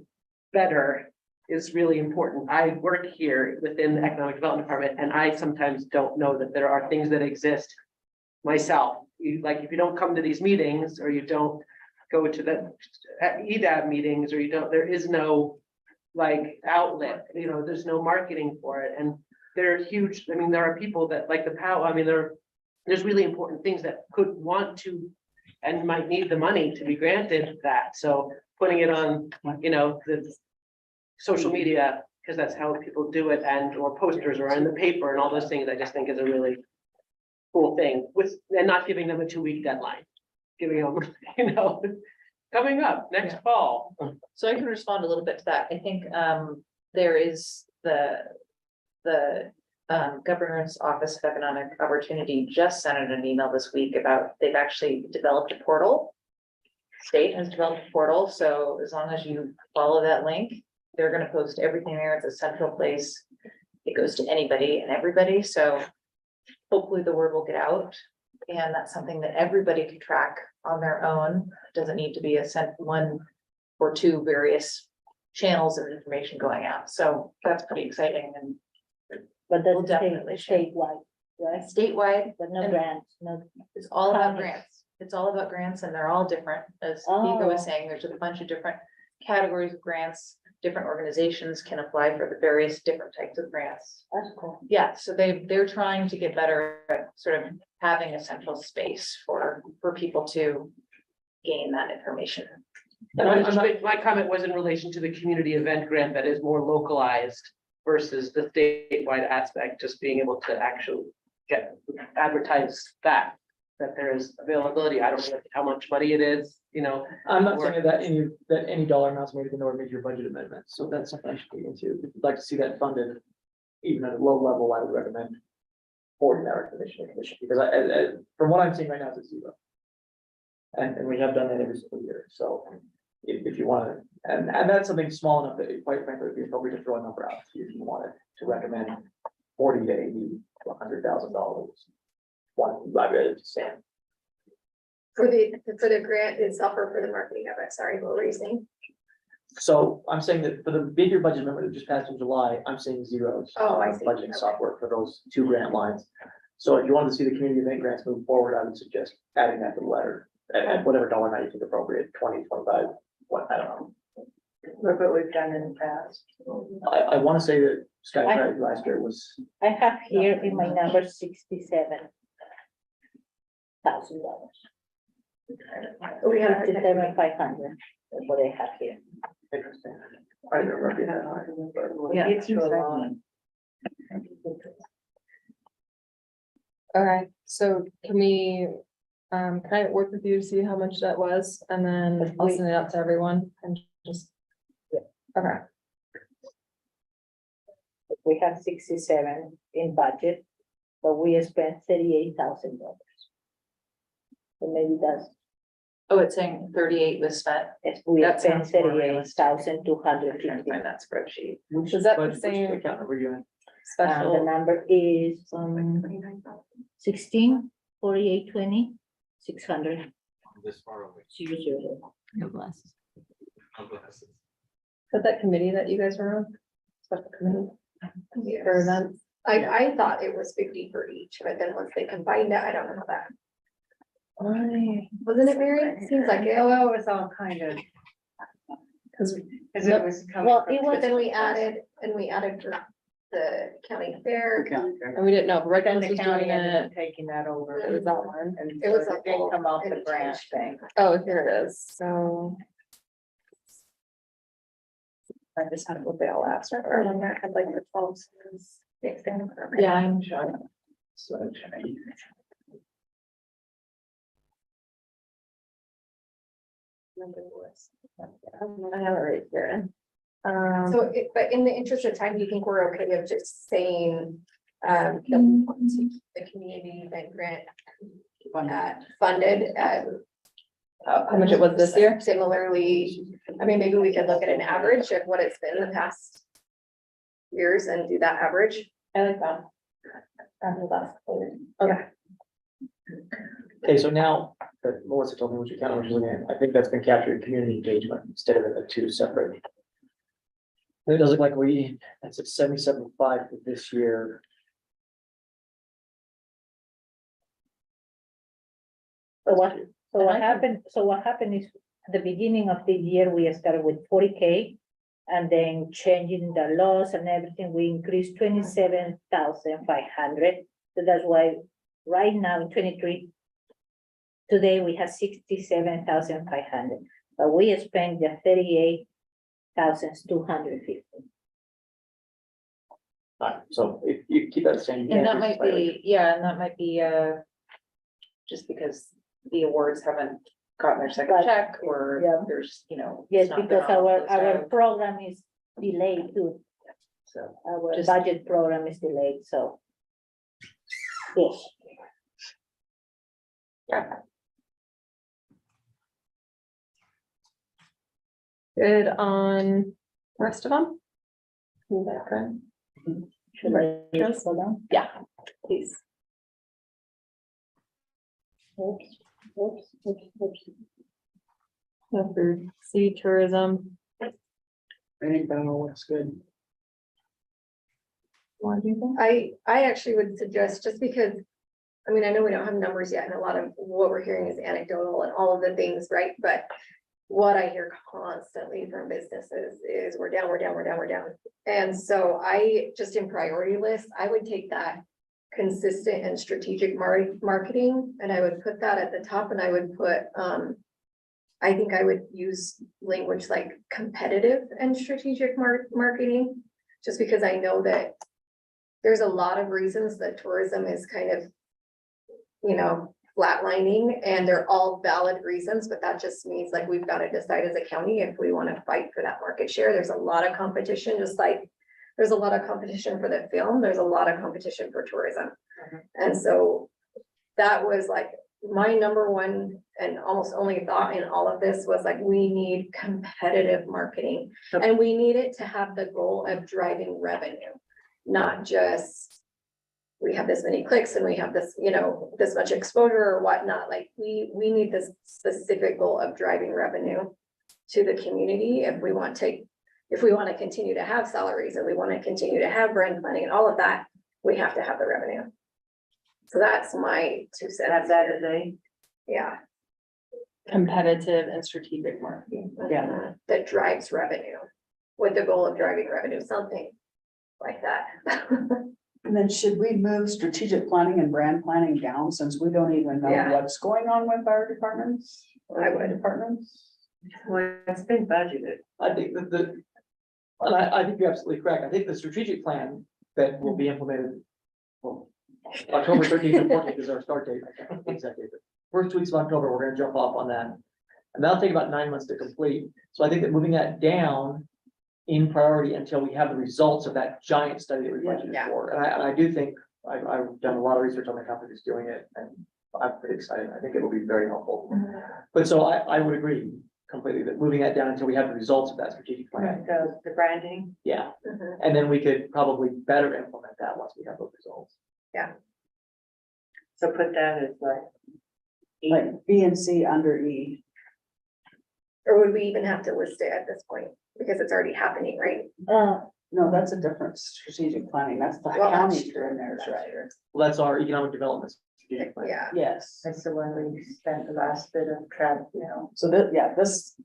better is really important. I work here within the Economic Development Department, and I sometimes don't know that there are things that exist myself. If you don't come to these meetings, or you don't go to the EDAB meetings, or there is no outlet, there's no marketing for it, and they're huge. I mean, there are people that like the POW, there's really important things that could want to and might need the money to be granted that. So putting it on, the social media, because that's how people do it, or posters or in the paper and all those things, I just think is a really cool thing and not giving them a 2-week deadline, giving them, coming up next fall. So I can respond a little bit to that. I think there is the Governor's Office of Economic Opportunity just sent out an email this week about they've actually developed a portal. State has developed a portal, so as long as you follow that link, they're going to post everything there. It's a central place. It goes to anybody and everybody, so hopefully the word will get out. And that's something that everybody can track on their own. It doesn't need to be one or two various channels of information going out. So that's pretty exciting, and But We'll that's definitely share. statewide, right? statewide, But no And- grants, no. it's all about Counties. grants. It's all about grants, and they're all different. As Nico Oh. was saying, there's a bunch of different categories of grants. Different organizations can apply for the various different types of grants. That's cool. Yeah, so they're trying to get better at sort of having a central space for people to gain that information. And I'm not- My comment was in relation to the community event grant that is more localized versus the statewide aspect, just being able to actually advertise that there is availability. I don't know how much money it is, I'm not saying that any dollar amounts made in order to make your budget amendment, so that's something I should get into. If you'd like to see that funded, even at a low level, I would recommend forwarding that recommendation, because from what I'm seeing right now, it's a zero. And we have done that every single year, so if you want to, and that's something small enough that quite frankly, it'd be appropriate to throw a number out to you if you wanted to recommend $40,000 to $80,000 to $100,000. One library to stand. For the grant itself or for the marketing of it, sorry, what were you saying? So I'm saying that for the bigger budget number that just passed in July, I'm saying zeros. Oh, I on see. Budgeting Okay. software for those 2 grant lines. So if you wanted to see the community event grants move forward, I would suggest adding that to the letter at whatever dollar amount you think appropriate, 20, 25, what, I don't know. Look what we've done in the past. I want to say that Sky Drive last year was, I have here in my number $67,000. We have, 67,500, that's what I have here. interesting. I don't remember that high. Yeah, It's it's a so lot. Okay, so can we, can I work with you to see how much that was, and then I'll send it out to everyone and just. Okay, We have 67 in budget, but we spent $38,000. So maybe that's, Oh, it's saying 38 was spent. if we That spent sounds more realistic. I'm trying to 38,250. find that spreadsheet. Which Is that the budget- which same- account were you in? The special, number is 16, 48, 20, 600. This far away. No glasses. was that committee that you guys were on? Special committee for events? I thought it was 50 for each, but then once they combined it, I don't know that. Wasn't it, Mary? Seems like it. Oh, it was all kind of, Cause because it was coming. Well, from- it But was, then we added for the county fair. and we didn't know, if Then Reckless the was county doing ended it, up taking that over. it was that one. And It was so a it didn't whole- come off and the it grant changed. thing. Oh, here it is, so. I just had what they all asked for. Or one that had like the 12 cents. Yeah, I'm sure. I have it right here. So, but in the interest of time, do you think we're okay of just saying, the community event grant funded, How much it was this year? Similarly, I mean, maybe we could look at an average of what it's been the past years and do that average. I like that. Okay, Okay, so now, Melissa told me which account I was looking at. I think that's been captured in community engagement instead of in the two separate. It does look like that's at 77.5 for this year. so what happened is, at the beginning of the year, we started with 40K. And then changing the laws and everything, we increased 27,500. So that's why right now in 23, today we have 67,500, but we spent the 38,250. So if you keep that the same. And that might be, yeah, and that might be, just because the awards haven't gotten their second But- check, or yeah. there's, you know. Yes, it's not because been all our closed out. program is delayed too. So, Our Just- budget program is delayed, so. Yes. good on the rest of them? Is that good? Should I just go down? Yeah, please. Oops, oops, oops, oops. So for sea tourism. I think that all looks good. Want to do that? I actually would suggest, just because, I mean, I know we don't have numbers yet, and a lot of what we're hearing is anecdotal and all of the things, right? But what I hear constantly from businesses is we're down, we're down, we're down, we're down. And so I, just in priority list, I would take that consistent and strategic marketing, and I would put that at the top, and I would put, I think I would use language like competitive and strategic marketing, just because I know that there's a lot of reasons that tourism is kind of, flatlining, and they're all valid reasons, but that just means like we've got to decide as a county if we want to fight for that market share. There's a lot of competition, just like there's a lot of competition for the film, there's a lot of competition for tourism. And so that was like my number one and almost only thought in all of this was like, we need competitive marketing. And we need it to have the goal of driving revenue, not just we have this many clicks and we have this, this much exposure or whatnot. Like we need this specific goal of driving revenue to the community if we want to continue to have salaries and we want to continue to have brand planning and all of that, we have to have the revenue. So that's my 2 cents. Have that today. Yeah. competitive and strategic marketing. Yeah. That drives revenue, with the goal of driving revenue, something like that. And then should we move strategic planning and brand planning down since we don't even know Yeah. what's going on with our departments? or I would. Departments? Well, it's been budgeted. I think that and I think you're absolutely correct. I think the strategic plan that will be implemented. Well, October 13th and 14th is our start date. I can't remember the exact date, but first 2 weeks of October, we're gonna jump off on that. And that'll take about 9 months to complete. So I think that moving that down in priority until we have the results of that giant study that we budgeted Yeah. for. And I do think, I've done a lot of research on the companies doing it, and I'm pretty excited. I think it will be very helpful. But so I would agree completely that moving that down until we have the results of that strategic plan. The branding. Yeah, Mhm. and then we could probably better implement that once we have those results. So put that as like. Like B and C under E. Or would we even have to list it at this point, because it's already happening, right? No, that's a different strategic planning. That's the Well, county in there, right? Well, that's our economic development strategic plan. Yeah, Yes. That's the one we spent the last bit of travel, So that, yeah, this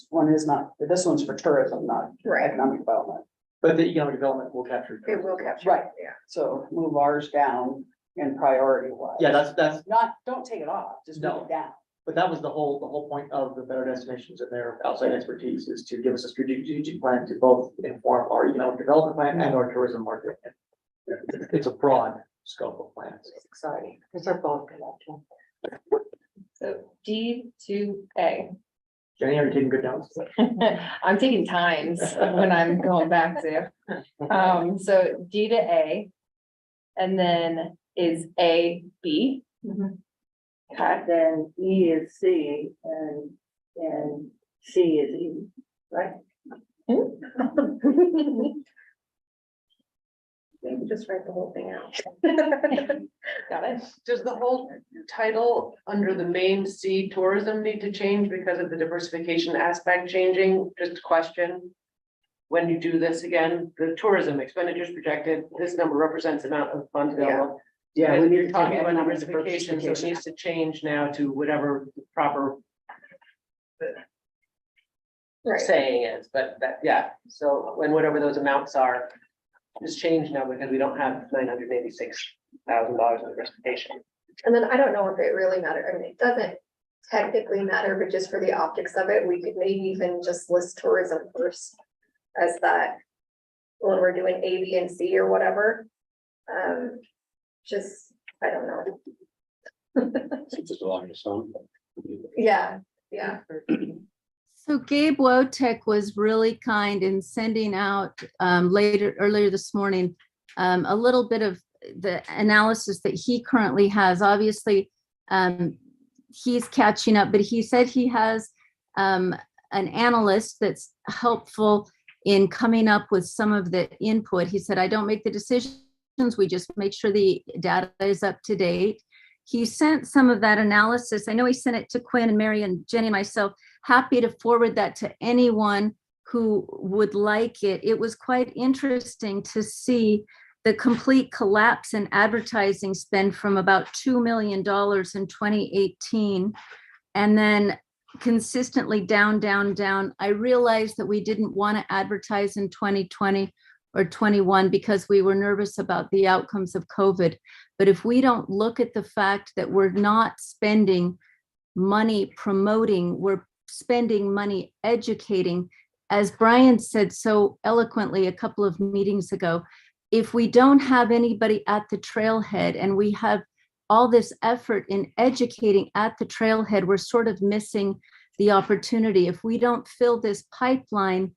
one is not, this one's for tourism, not right, economic development. But the economic development will capture. it will capture, Right. yeah. So move ours down in priority wise. Yeah, that's, Not, don't take it off, just move No. it down. but that was the whole point of the Better Destinations and their outside expertise is to give us a strategic plan to both inform our economic development plan and our tourism market. It's a broad scope of plans. it's exciting, because they're both connected. So D2A. Jenny, are you taking good notes? I'm taking times when I'm going back to. So D to A. And then is A, B. Okay, Then E is C and C is E, right? Maybe just write the whole thing out. got it. Does the whole title under the main C tourism need to change because of the diversification aspect changing? Just a question. When you do this again, the tourism expenditures projected, this number represents amount of funds available. Yeah, we And need you're to talking take about economic diversification, so it diversification. needs to change now to whatever the proper Right, saying is, but that, yeah, so when whatever those amounts are. Is changed now because we don't have $986,000 in diversification. and then I don't know if it really matters, I mean, it doesn't technically matter, but just for the optics of it, we could maybe even just list tourism first. As that, when we're doing A, B, and C or whatever. Just, I don't know, Since it's along the sun. yeah. So Gabe Wotek was really kind in sending out earlier this morning, a little bit of the analysis that he currently has. Obviously, he's catching up, but he said he has an analyst that's helpful in coming up with some of the input. He said, I don't make the decisions, we just make sure the data is up to date. He sent some of that analysis. I know he sent it to Quinn and Mary and Jenny and myself. Happy to forward that to anyone who would like it. It was quite interesting to see the complete collapse in advertising spend from about $2 million in 2018. And then consistently down. I realized that we didn't want to advertise in 2020 or 21 because we were nervous about the outcomes of COVID. But if we don't look at the fact that we're not spending money promoting, we're spending money educating, as Brian said so eloquently a couple of meetings ago, if we don't have anybody at the trailhead and we have all this effort in educating at the trailhead, we're sort of missing the opportunity. If we don't fill this pipeline,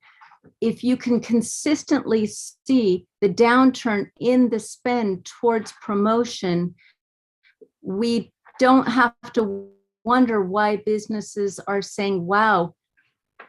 if you can consistently see the downturn in the spend towards promotion, we don't have to wonder why businesses are saying, wow,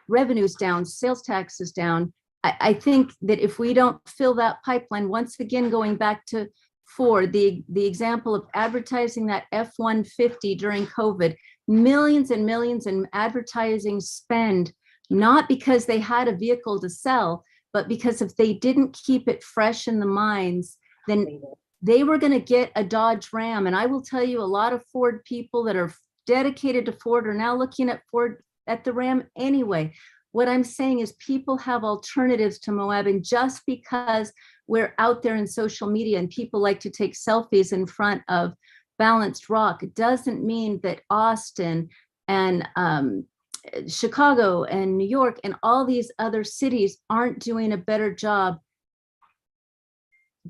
revenue's down, sales tax is down. I think that if we don't fill that pipeline, once again, going back to Ford, the example of advertising that F-150 during COVID, millions and millions in advertising spend, not because they had a vehicle to sell, but because if they didn't keep it fresh in the minds, then they were going to get a Dodge Ram. And I will tell you, a lot of Ford people that are dedicated to Ford are now looking at Ford at the Ram anyway. What I'm saying is people have alternatives to Moab, and just because we're out there in social media and people like to take selfies in front of Balanced Rock, it doesn't mean that Austin and Chicago and New York and all these other cities aren't doing a better job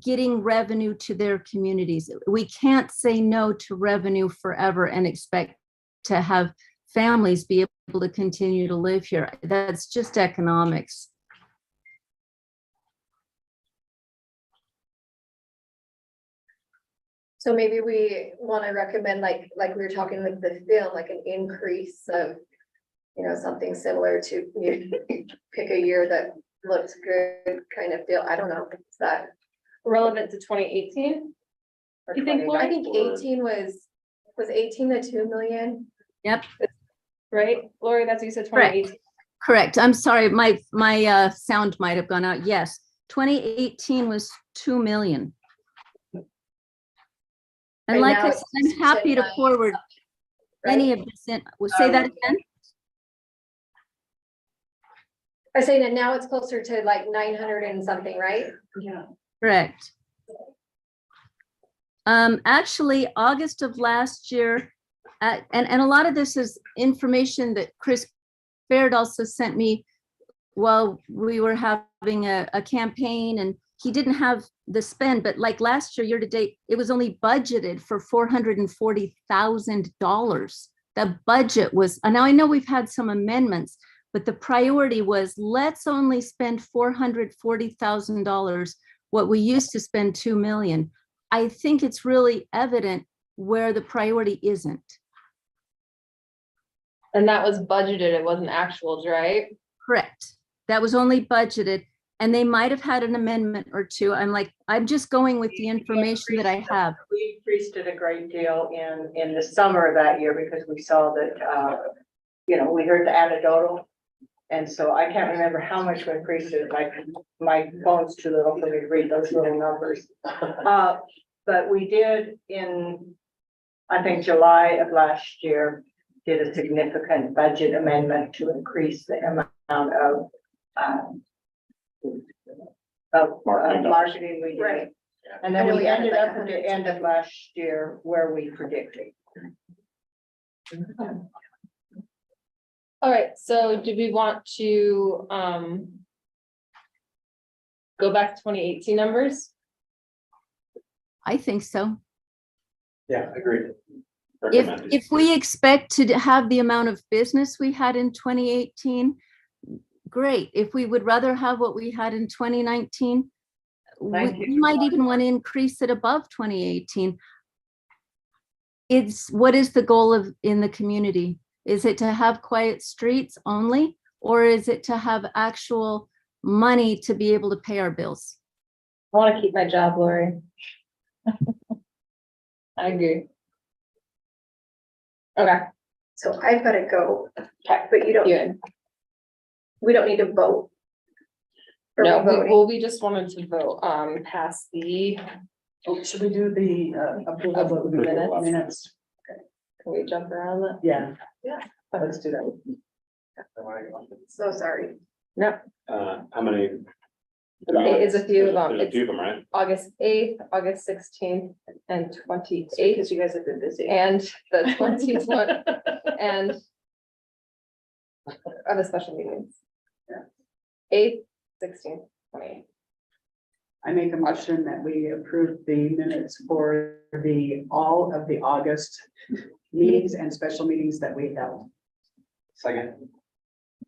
getting revenue to their communities. We can't say no to revenue forever and expect to have families be able to continue to live here. That's just economics. So maybe we want to recommend, like we were talking with the film, like an increase of, you know, something similar to, pick a year that looks good kind of deal. I don't know. Is that Relevant to 2018? You think, I think 18 was 18 the 2 million? Yep. Right, Lori, that's what you said, Correct. 2018. Correct. I'm sorry, my sound might have gone out. Yes, 2018 was 2 million. And Right like now I it's said, I'm happy to 9, forward any right? of this in. We'll say that again. I say that now it's closer to like 900 and something, right? Yeah. Correct. Actually, August of last year, and a lot of this is information that Chris Baird also sent me while we were having a campaign, and he didn't have the spend, but like last year to date, it was only budgeted for $440,000. The budget was, and now I know we've had some amendments, but the priority was let's only spend $440,000, what we used to spend 2 million. I think it's really evident where the priority isn't. And that was budgeted, it wasn't actuals, right? Correct. That was only budgeted, and they might have had an amendment or two. I'm just going with the information that I have. We increased it a great deal in the summer of that year because we saw that, we heard the anecdotal. And so I can't remember how much we increased it. My phone's too little for me to read those little numbers. But we did in, I think, July of last year, did a significant budget amendment to increase the amount of marketing we did. Right. And then I know we we added ended like up at the end of last year where we predicted. All right, so do we want to go back to 2018 numbers? I think so. Yeah, agreed. If we expect to have the amount of business we had in 2018, great. If we would rather have what we had in 2019, we might even want to increase it above 2018. What is the goal in the community? Is it to have quiet streets only, or is it to have actual money to be able to pay our bills? I want to keep my job, Lori. I agree. Okay. So I've got to go, but you don't, we don't need to vote. Are No, we voting? well, we just wanted to vote, pass the, Oh, should we do the approval of the minutes? can we jump around that? Yeah. Yeah. Let's do that. So sorry. How many? It is a few of them. There's a It's few of them, right? August 8th, August 16th, and 28th. Because you guys have been busy. And the 21st, and other special meetings. 8th, 16th, 28th. I make a motion that we approve the minutes for all of the August meetings and special meetings that we held. Second.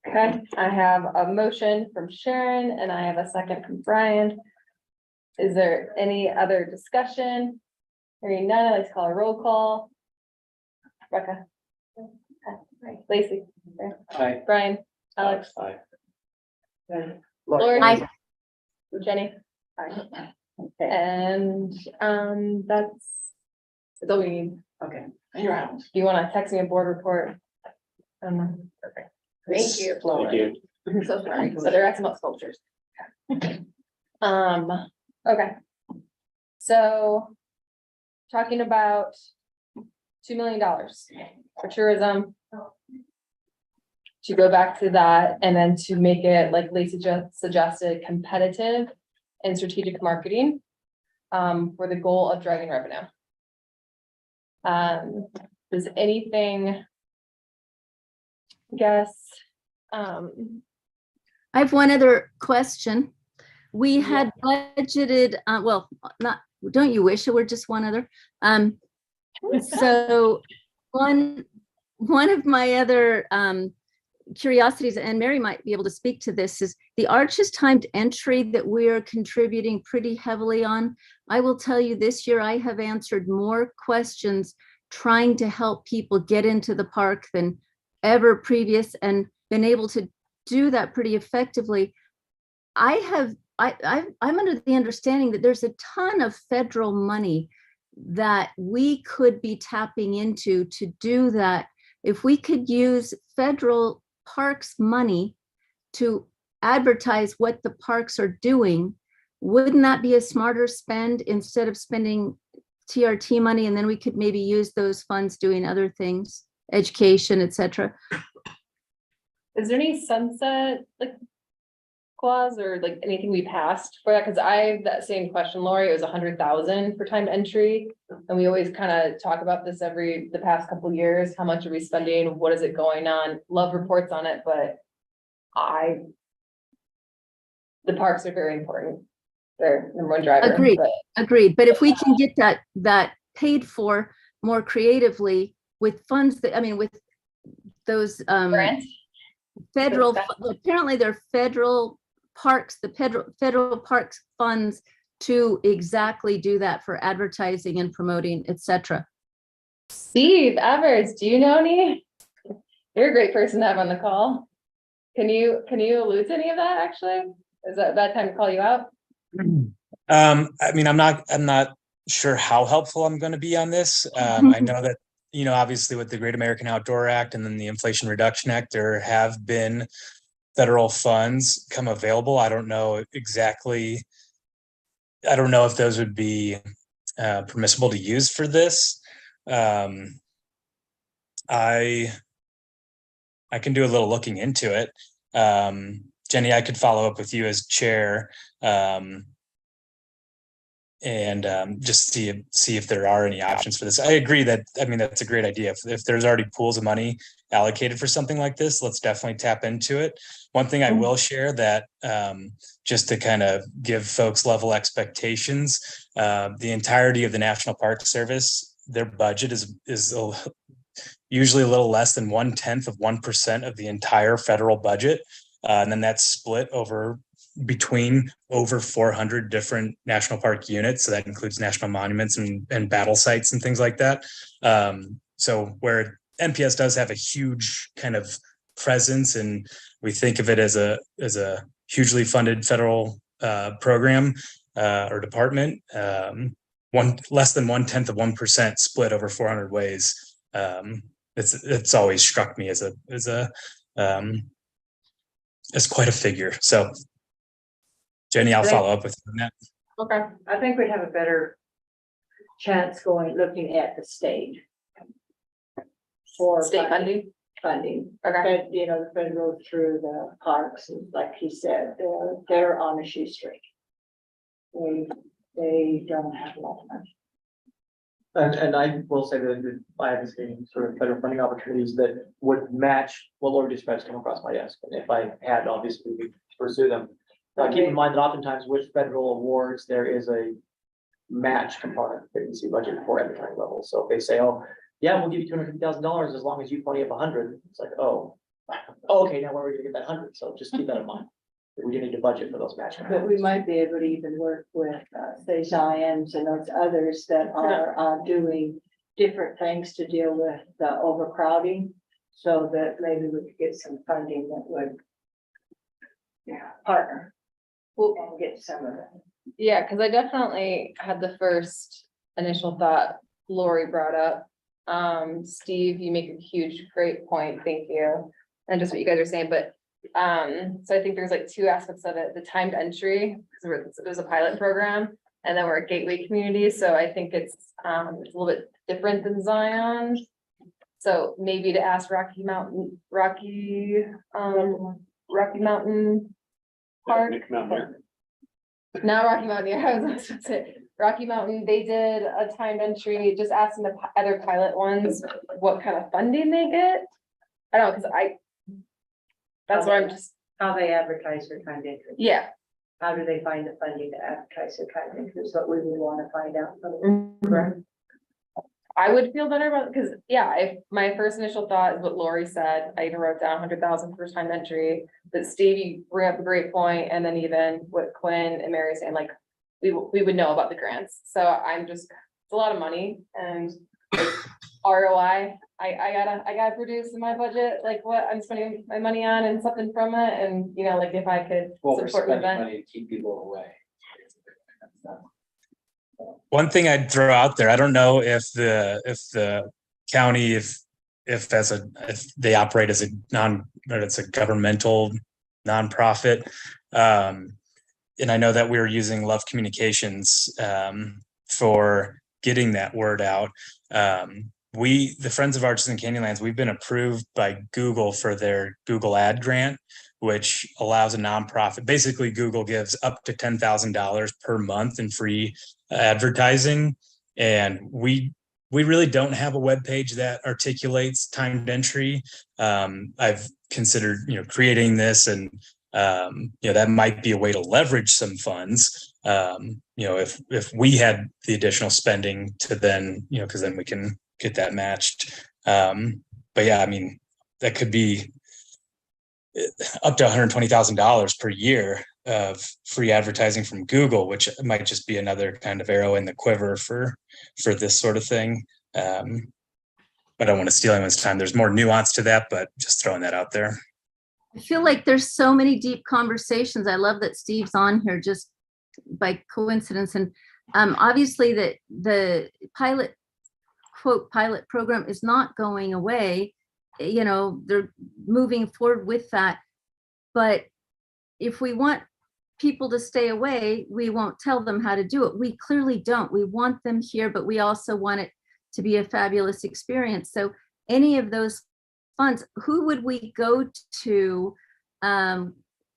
Okay, I have a motion from Sharon and I have a second from Brian. Is there any other discussion? Hearing none, I'd like to call a roll call. Rebecca. Lacey. Aye. Brian. Alex. Aye. Lori. Aye. Jenny. Aye. And that's all we need. Okay. You're out. Do you want to text me a board report? Perfect. Thank you. Thank you. I'm so sorry. So they're excellent sculptures. Okay. So talking about $2 million for tourism. To go back to that and then to make it, like Lacey just suggested, competitive and strategic marketing for the goal of driving revenue. Does anything, I guess, I have one other question. We had budgeted, well, not, don't you wish it were just one other? So one of my other curiosities, and Mary might be able to speak to this, is the Arches timed entry that we are contributing pretty heavily on. I will tell you, this year I have answered more questions trying to help people get into the park than ever previous, and been able to do that pretty effectively. I'm under the understanding that there's a ton of federal money that we could be tapping into to do that. If we could use federal parks money to advertise what the parks are doing, wouldn't that be a smarter spend instead of spending TRT money? And then we could maybe use those funds doing other things, education, etc. is there any sunset like clause or like anything we passed for that? Because I have that same question, Lori. It was 100,000 for timed entry, and we always kind of talk about this the past couple of years. How much are we spending? What is it going on? Love reports on it, but the parks are very important. They're number one driver. Agreed. But Agreed. But if we can get that paid for more creatively with funds that, I mean, with those grants? federal, apparently they're federal parks, the federal parks funds to exactly do that for advertising and promoting, etc. Steve Evers, do you know any? You're a great person to have on the call. Can you allude to any of that actually? Is that a bad time to call you out? I mean, I'm not sure how helpful I'm going to be on this. I know that, you know, obviously with the Great American Outdoor Act and then the Inflation Reduction Act, there have been federal funds come available. I don't know exactly. I don't know if those would be permissible to use for this. I can do a little looking into it. Jenny, I could follow up with you as chair and just see if there are any options for this. I agree that, I mean, that's a great idea. If there's already pools of money allocated for something like this, let's definitely tap into it. One thing I will share that just to kind of give folks level expectations, the entirety of the National Park Service, their budget is usually a little less than 0.1% of the entire federal budget. And then that's split between over 400 different national park units. So that includes national monuments and battle sites and things like that. So where NPS does have a huge kind of presence, and we think of it as a hugely funded federal program or department, less than 0.1% split over 400 ways. It's always struck me as quite a figure. So Jenny, I'll follow up with you on that. Okay. I think we'd have a better chance looking at the state. For State funding? Funding, Okay. you know, the federal through the parks, and like he said, they're on a shoestring. They don't have a lot of money. And I will say that I haven't seen sort of federal funding opportunities that would match what Lori describes come across my desk. And if I had, obviously we pursue them. Now, keep in mind that oftentimes with federal awards, there is a match component that you see budget for at the county level. So if they say, oh, yeah, we'll give you $250,000 as long as you pony up 100, it's like, oh, okay, now where are we gonna get that 100? So just keep that in mind. We do need to budget for those match But components. we might be able to even work with, say, Zions and those others that are doing different things to deal with the overcrowding. So that maybe we could get some funding that would partner. We'll get some of it. Yeah, because I definitely had the first initial thought Lori brought up. Steve, you make a great point. Thank you. And just what you guys are saying, but so I think there's like two aspects of it. The timed entry, because there's a pilot program, And then we're a gateway community, so I think it's a little bit different than Zion. So maybe to ask Rocky Mountain Park. Not Rocky Mountain, yeah, I was supposed to say, Rocky Mountain, they did a timed entry, just asking the other pilot ones what kind of funding they get. I don't know, that's why I'm just, How they advertise their kind of interest. yeah. How do they find the funding to advertise their kind of interest? What we would want to find out. from them. I would feel better about, because, yeah, if my first initial thought is what Lori said, I even wrote down 100,000 first time entry. But Steve, you bring up a great point, and then even what Quinn and Mary saying, like, we would know about the grants, so I'm just, it's a lot of money, and like, ROI, I gotta produce in my budget, like what I'm spending my money on and something from it, and you know, like if I could Well, we're support an spending event. money to keep people away. One thing I'd throw out there, I don't know if the county, if they operate as it's a governmental nonprofit. And I know that we're using Love Communications for getting that word out. The Friends of Arches and Canyonlands, we've been approved by Google for their Google Ad grant, which allows a nonprofit. Basically, Google gives up to $10,000 per month in free advertising. And we really don't have a web page that articulates timed entry. I've considered, creating this, and that might be a way to leverage some funds. If we had the additional spending to then, because then we can get that matched. But yeah, I mean, that could be up to $120,000 per year of free advertising from Google, which might just be another kind of arrow in the quiver for this sort of thing. I don't want to steal anyone's time. There's more nuance to that, but just throwing that out there. I feel like there's so many deep conversations. I love that Steve's on here just by coincidence. And obviously that the pilot program is not going away. They're moving forward with that. But if we want people to stay away, we won't tell them how to do it. We clearly don't. We want them here, but we also want it to be a fabulous experience. So any of those funds, who would we go to?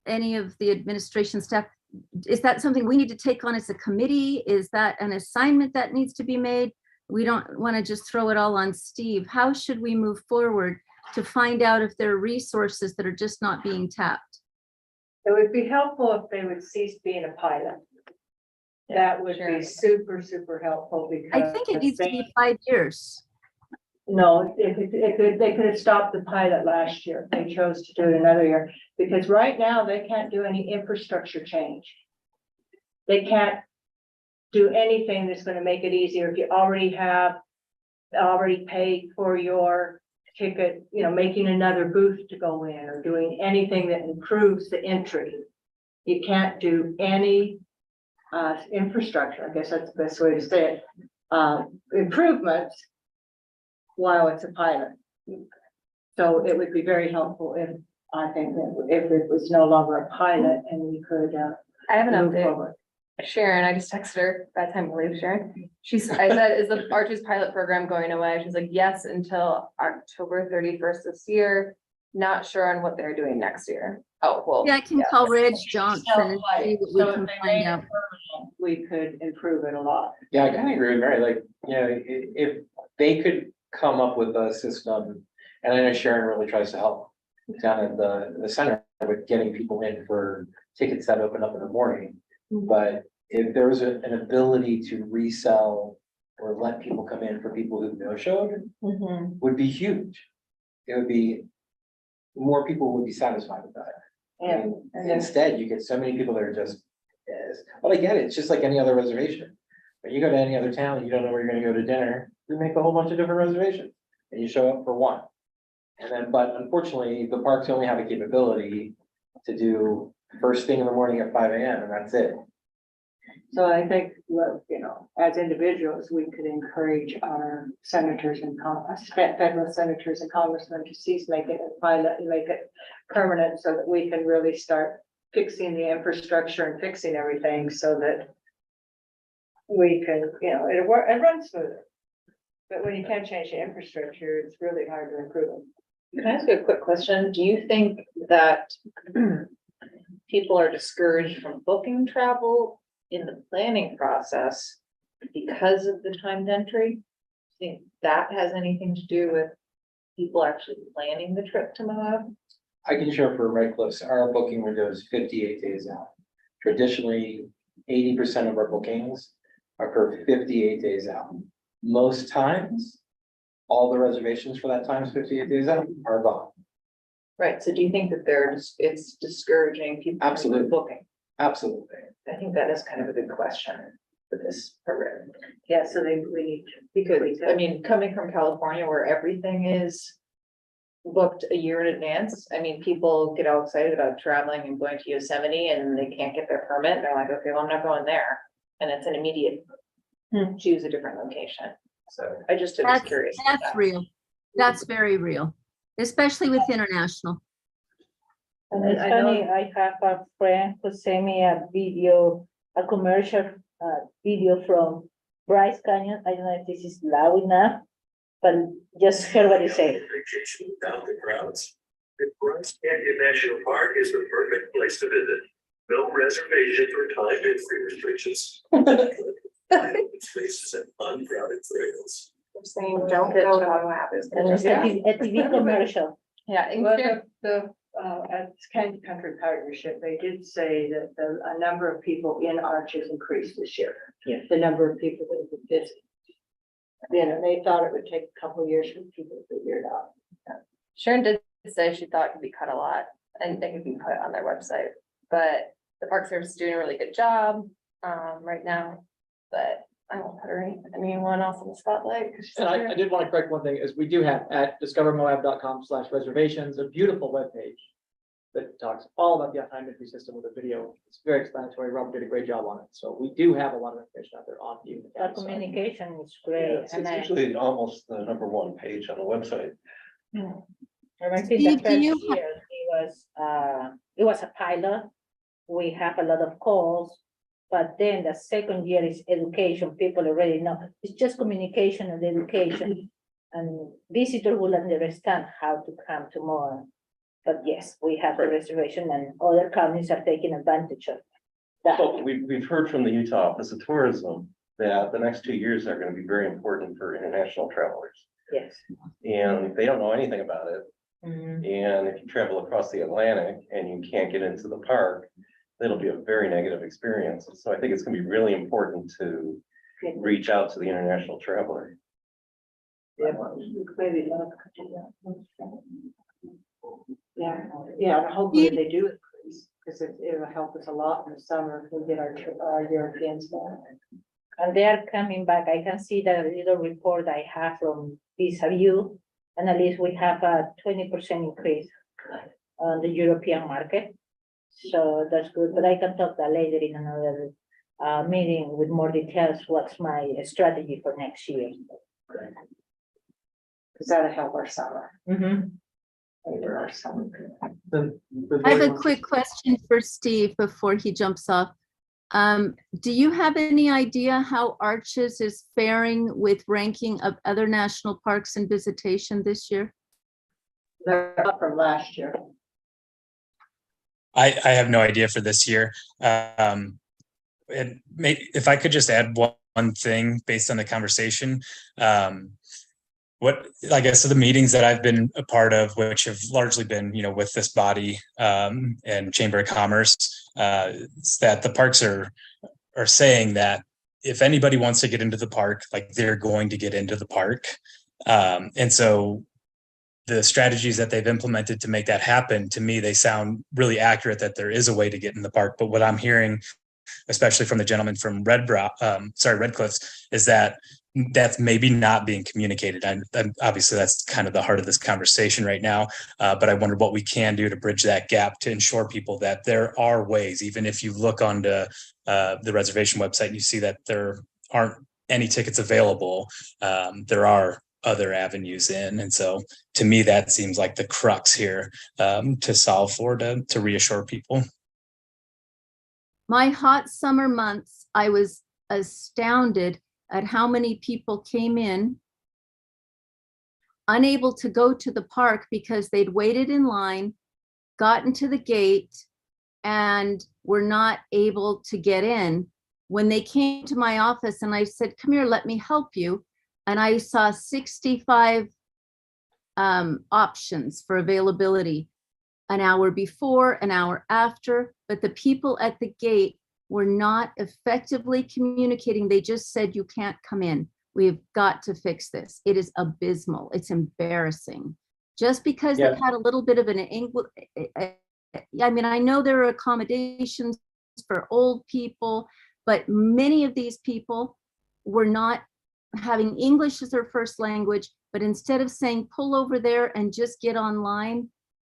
Any of the administration staff? Is that something we need to take on as a committee? Is that an assignment that needs to be made? We don't want to just throw it all on Steve. How should we move forward to find out if there are resources that are just not being tapped? It would be helpful if they would cease being a pilot. That would Sure. be super, super helpful because. I think it needs to be 5 years. No, they could have stopped the pilot last year. They chose to do it another year, because right now they can't do any infrastructure change. They can't do anything that's gonna make it easier if you already paid for your ticket, making another booth to go in or doing anything that improves the entry. You can't do any infrastructure, I guess that's the best way to say it, improvements while it's a pilot. So it would be very helpful if it was no longer a pilot and we could I have an move update. forward. Sharon, I just texted her that time to leave, Sharon. I said, is the Arches pilot program going away? She's like, yes, until October 31st this year. Not sure on what they're doing next year. Oh, well. Yeah, I can call Reg Johnson and see what So we if can they find made it out. permanent, we could improve it a lot. Yeah, I kind of agree with Mary, like, if they could come up with a system, and I know Sharon really tries to help down at the center with getting people in for tickets that open up in the morning. But if there was an ability to resell or let people come in for people who no-showed, would be huge. It would be, more people would be satisfied with that. And then Instead, you get so many people that are just, yes, but I get it, it's just like any other reservation. When you go to any other town, you don't know where you're gonna go to dinner, you make a whole bunch of different reservations, and you show up for one. And then, but unfortunately, the parks only have a capability to do first thing in the morning at 5 a.m. and that's it. so I think, as individuals, we could encourage our senators and federal senators and congressmen to cease making it pilot and make it permanent so that we can really start fixing the infrastructure and fixing everything so that we can, it runs smoother. But when you can't change the infrastructure, it's really hard to improve. Can I ask you a quick question? Do you think that people are discouraged from booking travel in the planning process because of the timed entry? Do you think that has anything to do with people actually planning the trip to Moab? I can share for Red Cliffs, our booking window is 58 days out. Traditionally, 80% of our bookings occur 58 days out. Most times, all the reservations for that times 58 days out are gone. Right, so do you think that it's discouraging people from Absolutely. booking? Absolutely. I think that is kind of a good question for this program. Yeah, so we need to. Because, I mean, coming from California where everything is booked a year in advance, I mean, people get all excited about traveling and going to Yosemite and they can't get their permit. They're like, okay, well, I'm not going there. And it's an immediate, choose a different location. So I just was curious. about That's that. real. That's very real, especially with international. And it's I know- funny, I have a friend who sent me a commercial, video from Bryce Canyon. I don't know if this is loud enough, but just hear what he said. Vacation without the crowds. Bryce Canyon National Park is the perfect place to visit. No reservations or time entry restrictions. Spaces and uncrowded trails. I'm saying, don't go to Moab. It's And gonna it's just- a TV commercial. Yeah, and Well, share- at Canyon Country Partnership, they did say that a number of people in Arches increased this year. Yeah. The number of people that would visit. They thought it would take a couple of years for people to figure it out. Sharon did say she thought it could be cut a lot and it could be put on their website, but the Park Service is doing a really good job right now. But I won't put anyone else in the spotlight. 'cause she's And I here. did want to correct one thing, is we do have at discovermoab.com/reservations, a beautiful webpage that talks all about the time entry system with a video. It's very explanatory. Robert did a great job on it. So we do have a lot of information out there on you. The communication is great. It's And I usually almost the number one page on the website. remember the Steve, do first you year, it was a pilot. We have a lot of calls, but then the second year is education. People already know. It's just communication and education. And visitors will understand how to come to more. But yes, we have the reservation and other counties are taking advantage of that. So we've heard from the Utah Office of Tourism that the next 2 years are going to be very important for international travelers. Yes. And they don't know anything about it. Mhm. And if you travel across the Atlantic and you can't get into the park, it'll be a very negative experience. So I think it's gonna be really important to reach out to the international traveler. Maybe love could do that. Yeah, hopefully they do increase, because it'll help us a lot in the summer if we get our Europeans back. And they are coming back. I can see the little report I have from Visa View. And at least we have a 20% increase on the European market. So that's good, but I can talk that later in another meeting with more details. What's my strategy for next year? Because that'll help our summer. Mhm. Later our summer. I have a quick question for Steve before he jumps off. Do you have any idea how Arches is faring with ranking of other national parks and visitation this year? They're up from last year. I have no idea for this year. If I could just add one thing based on the conversation. I guess the meetings that I've been a part of, which have largely been, with this body and Chamber of Commerce, is that the parks are saying that if anybody wants to get into the park, like they're going to get into the park. And so the strategies that they've implemented to make that happen, to me, they sound really accurate that there is a way to get in the park. But what I'm hearing, especially from the gentleman from Red Cliffs, is that that's maybe not being communicated. And obviously that's kind of the heart of this conversation right now. But I wonder what we can do to bridge that gap to ensure people that there are ways, even if you look onto the reservation website and you see that there aren't any tickets available, there are other avenues in. And so to me, that seems like the crux here to solve for, to reassure people. My hot summer months, I was astounded at how many people came in unable to go to the park because they'd waited in line, gotten to the gate, and were not able to get in. When they came to my office and I said, come here, let me help you. And I saw 65 options for availability, an hour before, an hour after, but the people at the gate were not effectively communicating. They just said, you can't come in. We've got to fix this. It is abysmal. It's embarrassing. Just because Yeah. they've had a little bit of an English, I mean, I know there are accommodations for old people, but many of these people were not having English as their first language, but instead of saying, pull over there and just get online,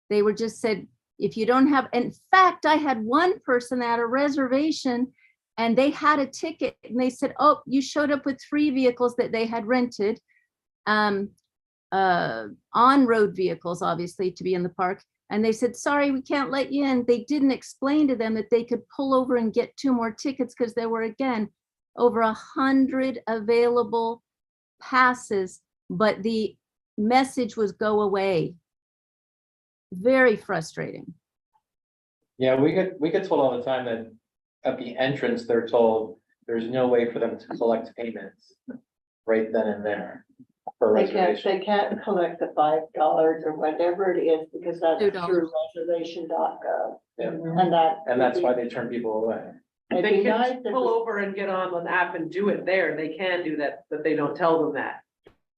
they were just said, if you don't have, in fact, I had one person at a reservation and they had a ticket and they said, oh, you showed up with 3 vehicles that they had rented, on-road vehicles, obviously, to be in the park. And they said, sorry, we can't let you in. They didn't explain to them that they could pull over and get 2 more tickets because there were, again, over 100 available passes, but the message was go away. Very frustrating. Yeah, we get told all the time that at the entrance, they're told there's no way for them to collect payments right then and there for reservation. They can't collect the $5 or whatever it is, because that's $2. through reservation.gov. Yeah. And And that's why they turn people away. it'd They be nice can if pull we- over and get on an app and do it there. They can do that, but they don't tell them that.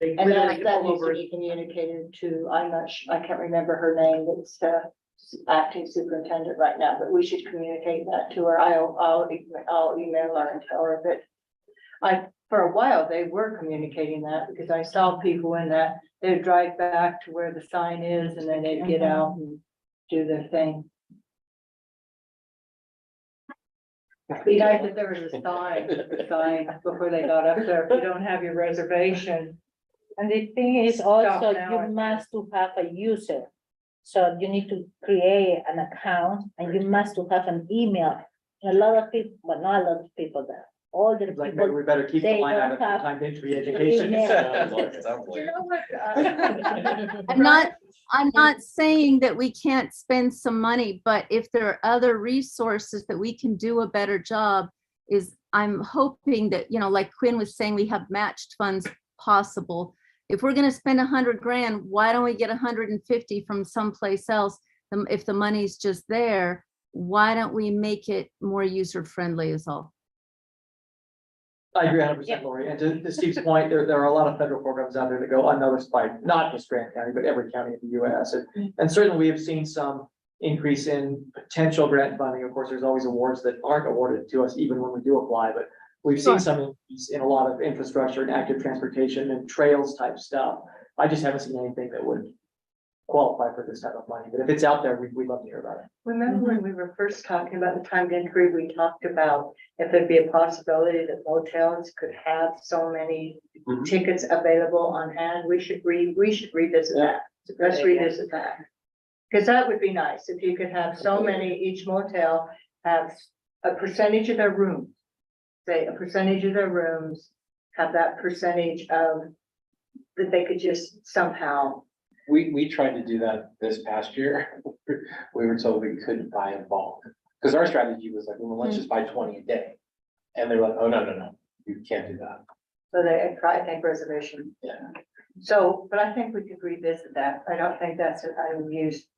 They And literally that can pull needs to over. be communicated to, I can't remember her name, it's acting superintendent right now, but we should communicate that to her. I'll email her and tell her that. For a while, they were communicating that because I saw people in that, they'd drive back to where the sign is and then they'd get out and do their thing. Be nice if there was a sign before they got up there, if you don't have your reservation. And the thing is Stop also, now, you I think. must to have a user. So you need to create an account and you must to have an email. A lot of people, but not a lot of people there. All the Like, maybe people, we better keep the they line out don't of have time entry education. You know what? I'm not saying that we can't spend some money, but if there are other resources that we can do a better job, I'm hoping that, like Quinn was saying, we have matched funds possible. If we're gonna spend 100 grand, why don't we get 150 from someplace else? If the money's just there, why don't we make it more user-friendly is all? I agree 100%, Lori. And to Steve's point, there are a lot of federal programs out there that go unnoticed by not just Grant County, but every county in the US. And certainly we have seen some increase in potential grant funding. Of course, there's always awards that aren't awarded to us even when we do apply, but we've seen some increase in a lot of infrastructure and active transportation and trails type stuff. I just haven't seen anything that would qualify for this type of money, but if it's out there, we'd love to hear about it. Remember when we were first talking about the timed entry, we talked about if there'd be a possibility that motels could have so many Mhm. tickets available on hand, we should revisit that. Let's revisit that. Because that would be nice, if you could have so many, each motel have a percentage of their rooms. Say a percentage of their rooms have that percentage of, that they could just somehow. We tried to do that this past year. We were told we couldn't buy in bulk. Because our strategy was like, well, let's just buy 20 a day. And they were like, oh, no, you can't do that. So they try to take reservation. Yeah. So, but I think we could revisit that. I don't think that's an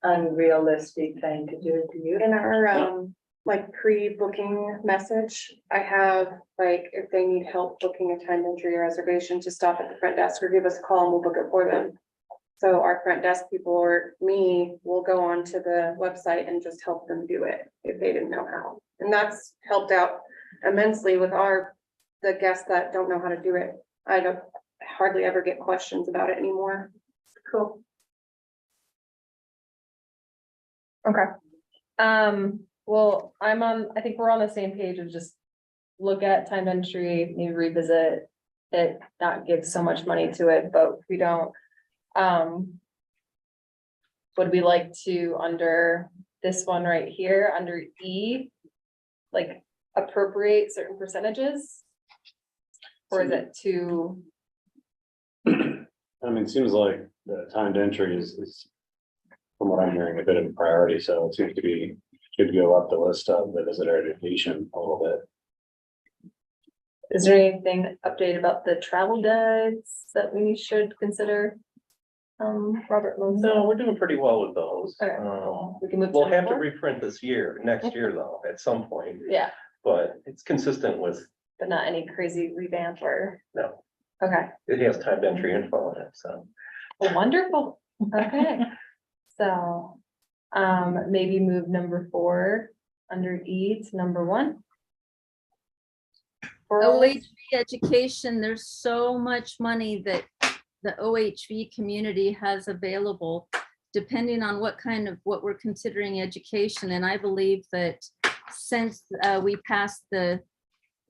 unrealistic thing to do. Do you? In our, like pre-booking message, I have, like, if they need help booking a time entry reservation, to stop at the front desk or give us a call and we'll book it for them. So our front desk people or me will go onto the website and just help them do it if they didn't know how. And that's helped out immensely with the guests that don't know how to do it. I don't hardly ever get questions about it anymore. Cool. Okay. Well, I think we're on the same page of just look at time entry, maybe revisit it, not give so much money to it, but we don't. Would we like to, under this one right here, under E, like appropriate certain percentages Or is it too, I mean, it seems like the timed entry is, from what I'm hearing, a bit of a priority, so it seems to be, should go up the list of the visitor education a little bit. is there anything update about the travel guides that we should consider? Robert. No, we're doing pretty well with those. Okay. We can move. We'll have to number reprint this year, next year though, at some point, four? Yeah, but it's consistent with, but not any crazy revamp or, no, okay. it has timed entry info in it, so. Wonderful, okay. So, maybe move number 4 under E to number 1. For OHV education, there's so much money that the OHV community has available, depending on what we're considering education. And I believe that since we passed within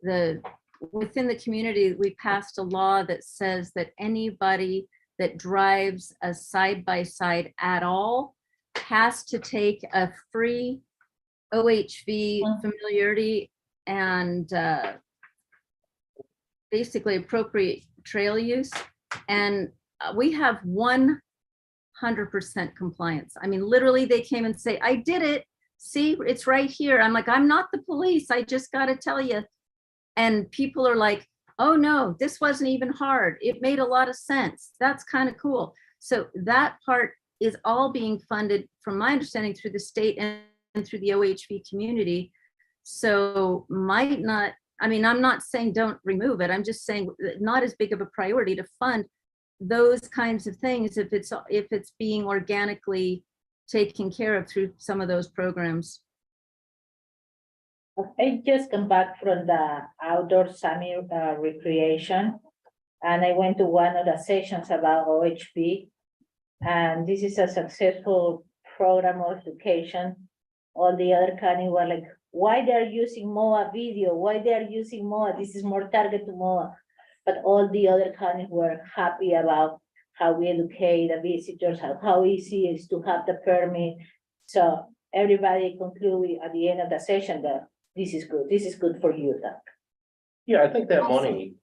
the community, we passed a law that says that anybody that drives a side-by-side at all has to take a free OHV familiarity and basically appropriate trail use. And we have 100% compliance. I mean, literally they came and say, I did it. See, it's right here. I'm like, I'm not the police. I just got to tell you. And people are like, oh no, this wasn't even hard. It made a lot of sense. That's kind of cool. So that part is all being funded, from my understanding, through the state and through the OHV community. So might not, I mean, I'm not saying don't remove it. I'm just saying not as big of a priority to fund those kinds of things if it's being organically taken care of through some of those programs. I just come back from the outdoor summer recreation, and I went to one of the sessions about OHV, and this is a successful program of education. All the other counties were like, why they're using MOA video, why they're using MOA, this is more targeted to MOA. But all the other counties were happy about how we educate the visitors, how easy it is to have the permit. So everybody concluded at the end of the session that this is good for you. Yeah, I think that money,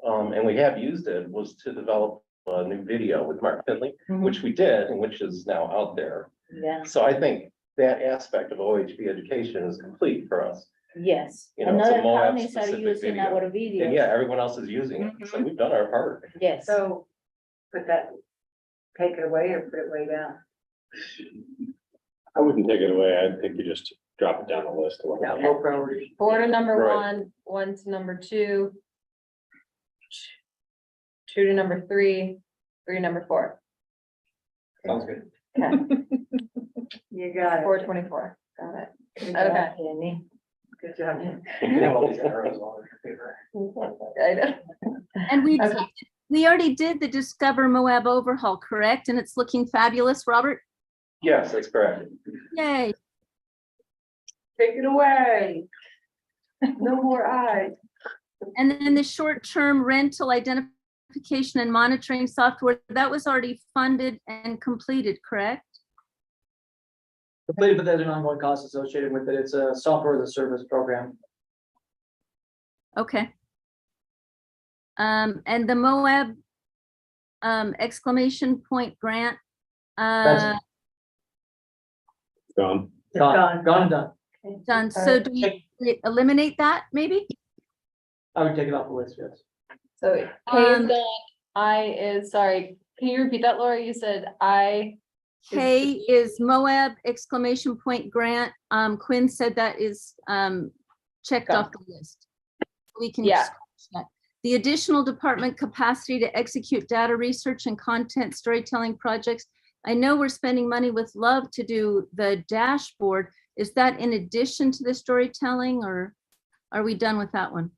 and we have used it, was to develop a new video with Mark Finley, which we did, and which is now out there. Yeah, So I think that aspect of OHV education is complete for us. yes. You know, it's a Another Moab counties are specific using video. our video. And yeah, everyone else is using it, so we've done our part. Yes. So put that, take it away or put it way down. I wouldn't take it away. I think you just drop it down the list a little Yeah, bit. low priority. 4 to number Right. 1, 1 to number 2, 2 to number 3, 3 to number 4. Sounds good. Okay, You got it. 424, got it. Good Okay. job, Jenny. Good job. You can have all these arrows all over your paper. I know. And Okay. we already did the Discover Moab overhaul, correct? And it's looking fabulous, Robert? Yes, that's correct. Yay. Take it away. No more eyes. And then the short-term rental identification and monitoring software, that was already funded and completed, correct? Completed, but there's an ongoing cost associated with it. It's a software as a service program. Okay. And the Moab exclamation point grant, That's- Gone. Gone and done. done. So do we eliminate that maybe? I would take it off the list, yes. So K is done, I is, sorry, can you repeat that, Laura? You said I. K is Moab exclamation point grant. Quinn said that is checked Done. off the list. We can. Yeah. scratch that. The additional department capacity to execute data research and content storytelling projects. I know we're spending money with Love to do the dashboard. Is that in addition to the storytelling, or are we done with that one?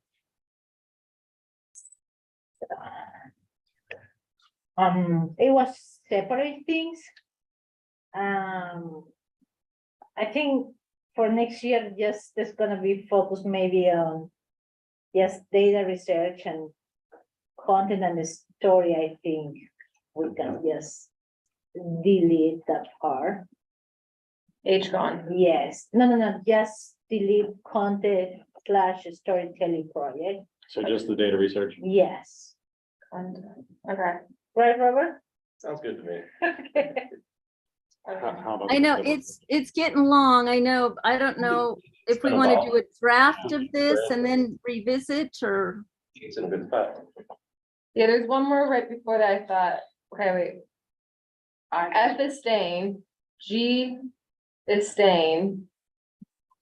It was separate things. I think for next year, just there's gonna be focused maybe on just data research and content and the story. I think we can just delete that part. H gone. Yes, no, just delete content / storytelling project. So just the data research. Yes, Okay. right, Robert? Sounds good to me. How about I know the- it's getting long. I know. I don't know if we been a want to while. do a draft of this and then revisit or. It's in a good spot. Yeah, there's one more right before that I thought, okay, wait. F is staying, G is staying.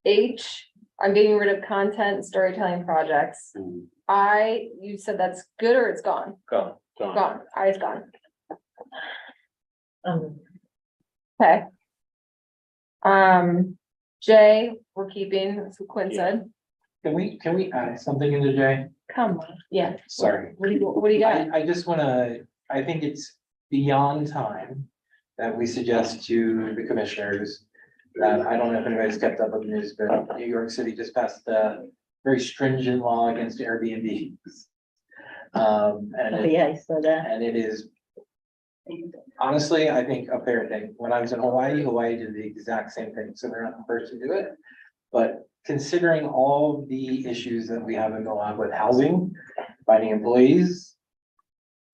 H, I'm getting rid of content and storytelling projects. Mm, I, you said that's good or it's gone? Go. Gone. Gone, I is gone. Okay. J, we're keeping, that's what Quinn said. Can we add something into J? Come on, yeah. Sorry. What do you got? I just wanna, I think it's beyond time that we suggest to the commissioners that, I don't know if anybody's kept up with the news, but New York City just passed a very stringent law against Airbnb. Oh, yeah, I saw that. And it is honestly, I think a fair thing. When I was in Hawaii, Hawaii did the exact same thing, so they're not the first to do it. But considering all the issues that we have in Milan with housing, finding employees,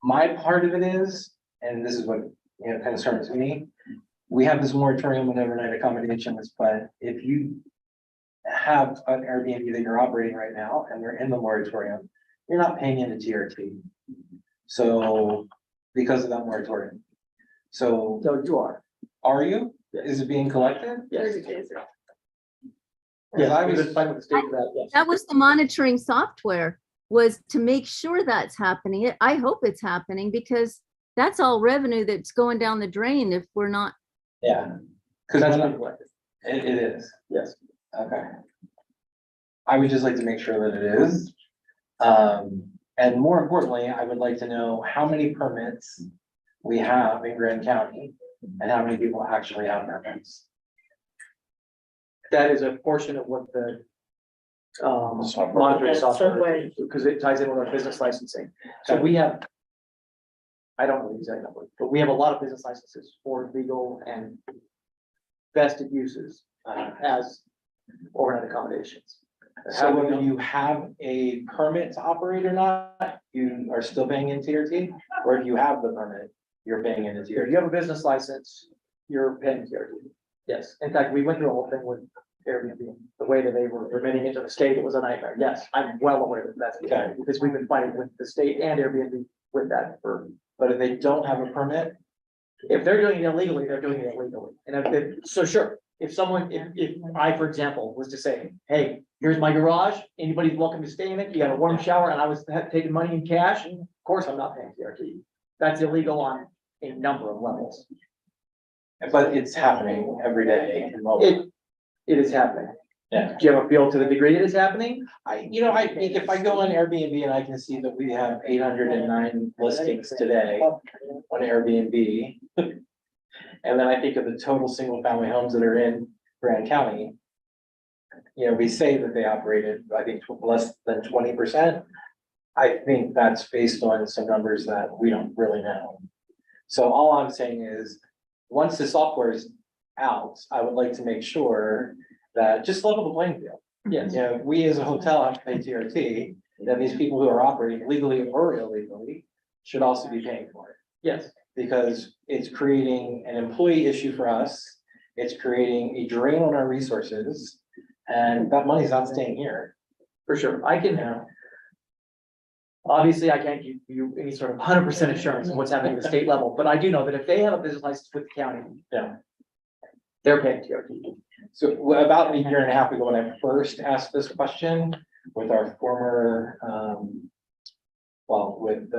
my part of it is, and this is what, you know, concerns me, we have this moratorium on overnight accommodations, but if you have an Airbnb that you're operating right now and they're in the moratorium, you're not paying into TRT. So, because of that moratorium. So, So you are. you? Is it being collected? Yes. 30 days. Yes, I I was- was fine with the state of that, yes. That was the monitoring software, was to make sure that's happening. I hope it's happening because that's all revenue that's going down the drain if we're not. Yeah. Cause That's when been collected, it is, yes. okay. I would just like to make sure that it is. And more importantly, I would like to know how many permits we have in Grand County and how many people actually have permits. That is a portion of what the Software. monitoring That's software, software. because it ties in with our business licensing. So we have, I don't know the exact number, but we have a lot of business licenses for legal and vested uses as overnight accommodations. So whether you have a permit to operate or not, you are still paying into TRT? Or if you have the permit, you're paying into If you TRT? have a business license, you're paying TRT. Yes, in fact, we went through a whole thing with Airbnb, the way that they were remitting into the state, it was a nightmare. Yes, I'm well aware that that's the case, because we've been fighting with the state and Airbnb with that for. But if they don't have a permit, If they're doing it illegally, they're doing it illegally. And so sure, if someone, if I, for example, was to say, hey, here's my garage, anybody's welcome to stay in it, you got a warm shower, and I was taking money in cash, of course, I'm not paying TRT. That's illegal on a number of levels. but it's happening every day in Lowell. It is happening. Yeah. Do you have a feel to the degree it is happening? I think if I go on Airbnb and I can see that we have 809 listings today on Airbnb. And then I think of the total single family homes that are in Grand County. You know, we say that they operated, I think, less than 20%. I think that's based on some numbers that we don't really know. So all I'm saying is, once the software is out, I would like to make sure that just level the playing field. Yes. You know, we as a hotel have to pay TRT, then these people who are operating legally or illegally should also be paying for it. Yes. Because it's creating an employee issue for us, it's creating a drain on our resources, and that money's not staying here. For sure. I can. Obviously, I can't give you any sort of 100% assurance of what's happening at the state level, but I do know that if they have a business license with the county. Yeah. They're paying TRT. So about a year and a half ago, when I first asked this question with our former, with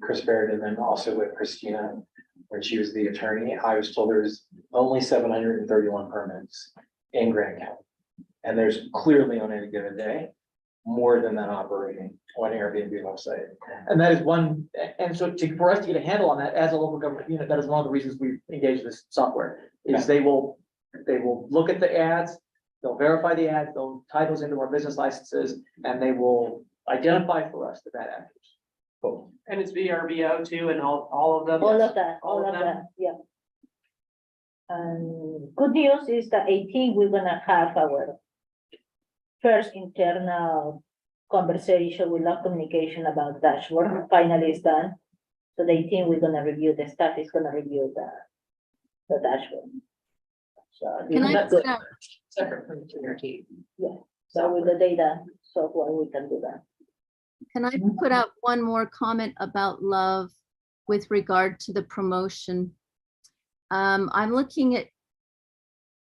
Chris Barrett and then also with Christina, when she was the attorney, I was told there was only 731 permits in Grand County. And there's clearly on any given day, more than that operating on Airbnb website. And that is one, and so for us to get a handle on that as a local government unit, that is one of the reasons we engage this software. Is they will look at the ads, they'll verify the ads, they'll tie those into our business licenses, and they will identify for us that actors. Cool. And it's VRBO too, and all of them? All of that, all All of of them? that, yeah. And good news is that I think we're gonna have our first internal conversation with Love Communication about dashboard finally is done. So they think we're gonna review, the staff is gonna review the dashboard. So. Can I that's put good. out, Separate from the TRT. So with the data software, we can do that. can I put out one more comment about Love with regard to the promotion? I'm looking at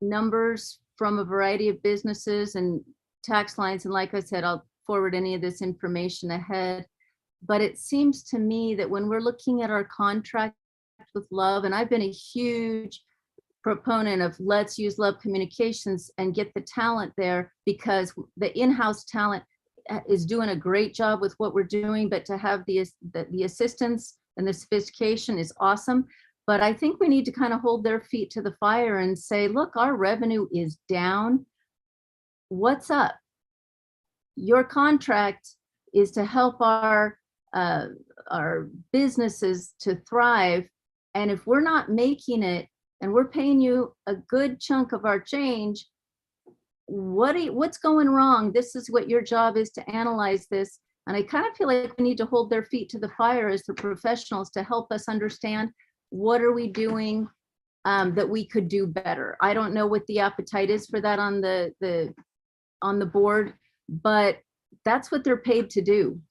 numbers from a variety of businesses and tax lines, and like I said, I'll forward any of this information ahead. But it seems to me that when we're looking at our contract with Love, and I've been a huge proponent of let's use Love Communications and get the talent there, because the in-house talent is doing a great job with what we're doing, but to have the assistance and the sophistication is awesome. But I think we need to kind of hold their feet to the fire and say, look, our revenue is down. What's up? Your contract is to help our businesses to thrive. And if we're not making it and we're paying you a good chunk of our change, what's going wrong? This is what your job is, to analyze this. And I kind of feel like we need to hold their feet to the fire as the professionals to help us understand what are we doing that we could do better. I don't know what the appetite is for that on the board, but that's what they're paid to do.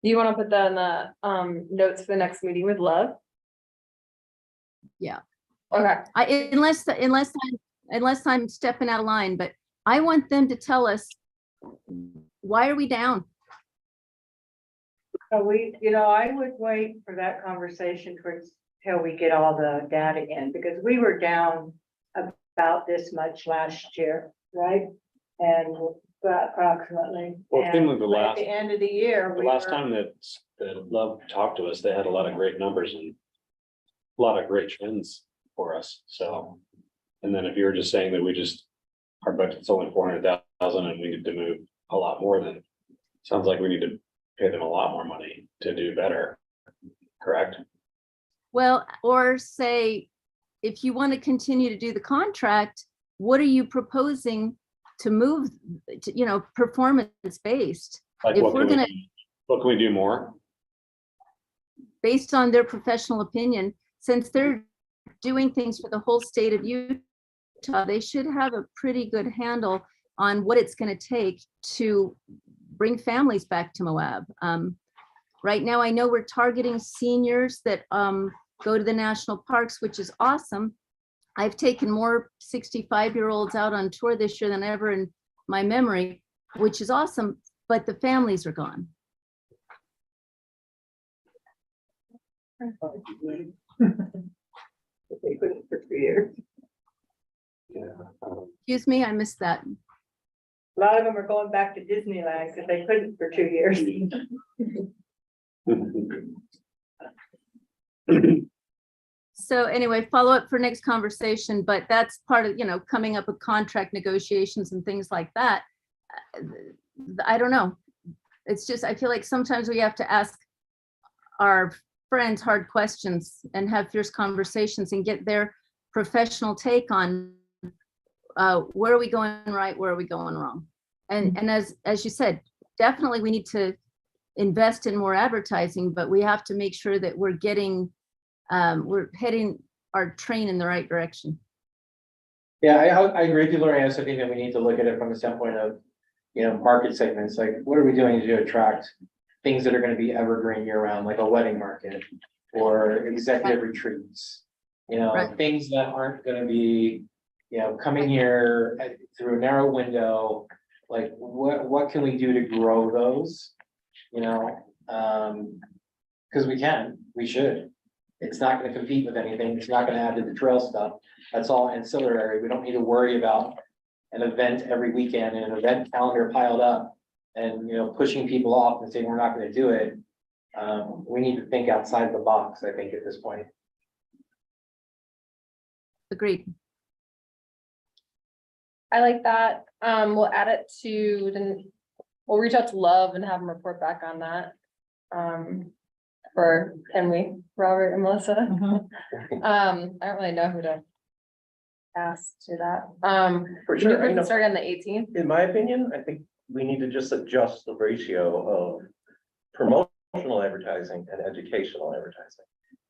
Do you want to put that in the notes for the next meeting with Love? Yeah. Okay. Unless I'm stepping out of line, but I want them to tell us, why are we down? So I would wait for that conversation till we get all the data in, because we were down about this much last year, right? And approximately. Well, it seemed like the And at last- the end of the year. The last time that Love talked to us, they had a lot of great numbers and a lot of great trends for us, so. And then if you were just saying that our budget's only 400,000 and we need to move a lot more, then sounds like we need to pay them a lot more money to do better, correct? Well, or say, if you want to continue to do the contract, what are you proposing to move to, performance based? Like, If what we're can gonna, what can we do more? based on their professional opinion, since they're doing things for the whole state of Utah, they should have a pretty good handle on what it's going to take to bring families back to Moab. Right now, I know we're targeting seniors that go to the national parks, which is awesome. I've taken more 65-year-olds out on tour this year than ever in my memory, which is awesome, but the families are gone. They couldn't for 3 years. Excuse me, I missed that. A lot of them are going back to Disneyland because they couldn't for 2 years. So anyway, follow up for next conversation, but that's part of, coming up with contract negotiations and things like that. I don't know. It's just, I feel like sometimes we have to ask our friends hard questions and have fierce conversations and get their professional take on where are we going right, where are we going wrong? And as you said, definitely we need to invest in more advertising, but we have to make sure that we're heading our train in the right direction. Yeah, I agree with you, Lori. I also think that we need to look at it from the standpoint of, market segments, like what are we doing to attract things that are gonna be evergreen year round, like a wedding market or executive retreats. Right. Things that aren't gonna be, coming here through a narrow window. Like what can we do to grow those? Because we should. It's not gonna compete with anything. It's not gonna add to the trail stuff. That's all ancillary. We don't need to worry about an event every weekend and an event calendar piled up and, pushing people off and saying we're not gonna do it. We need to think outside the box, I think, at this point. Agreed. I like that. We'll add it to we'll reach out to Love and have them report back on that. Can we, Robert and Melissa? I don't really know who to asked to that. For We sure, I can know. start on the 18th. In my opinion, I think we need to just adjust the ratio of promotional advertising and educational advertising.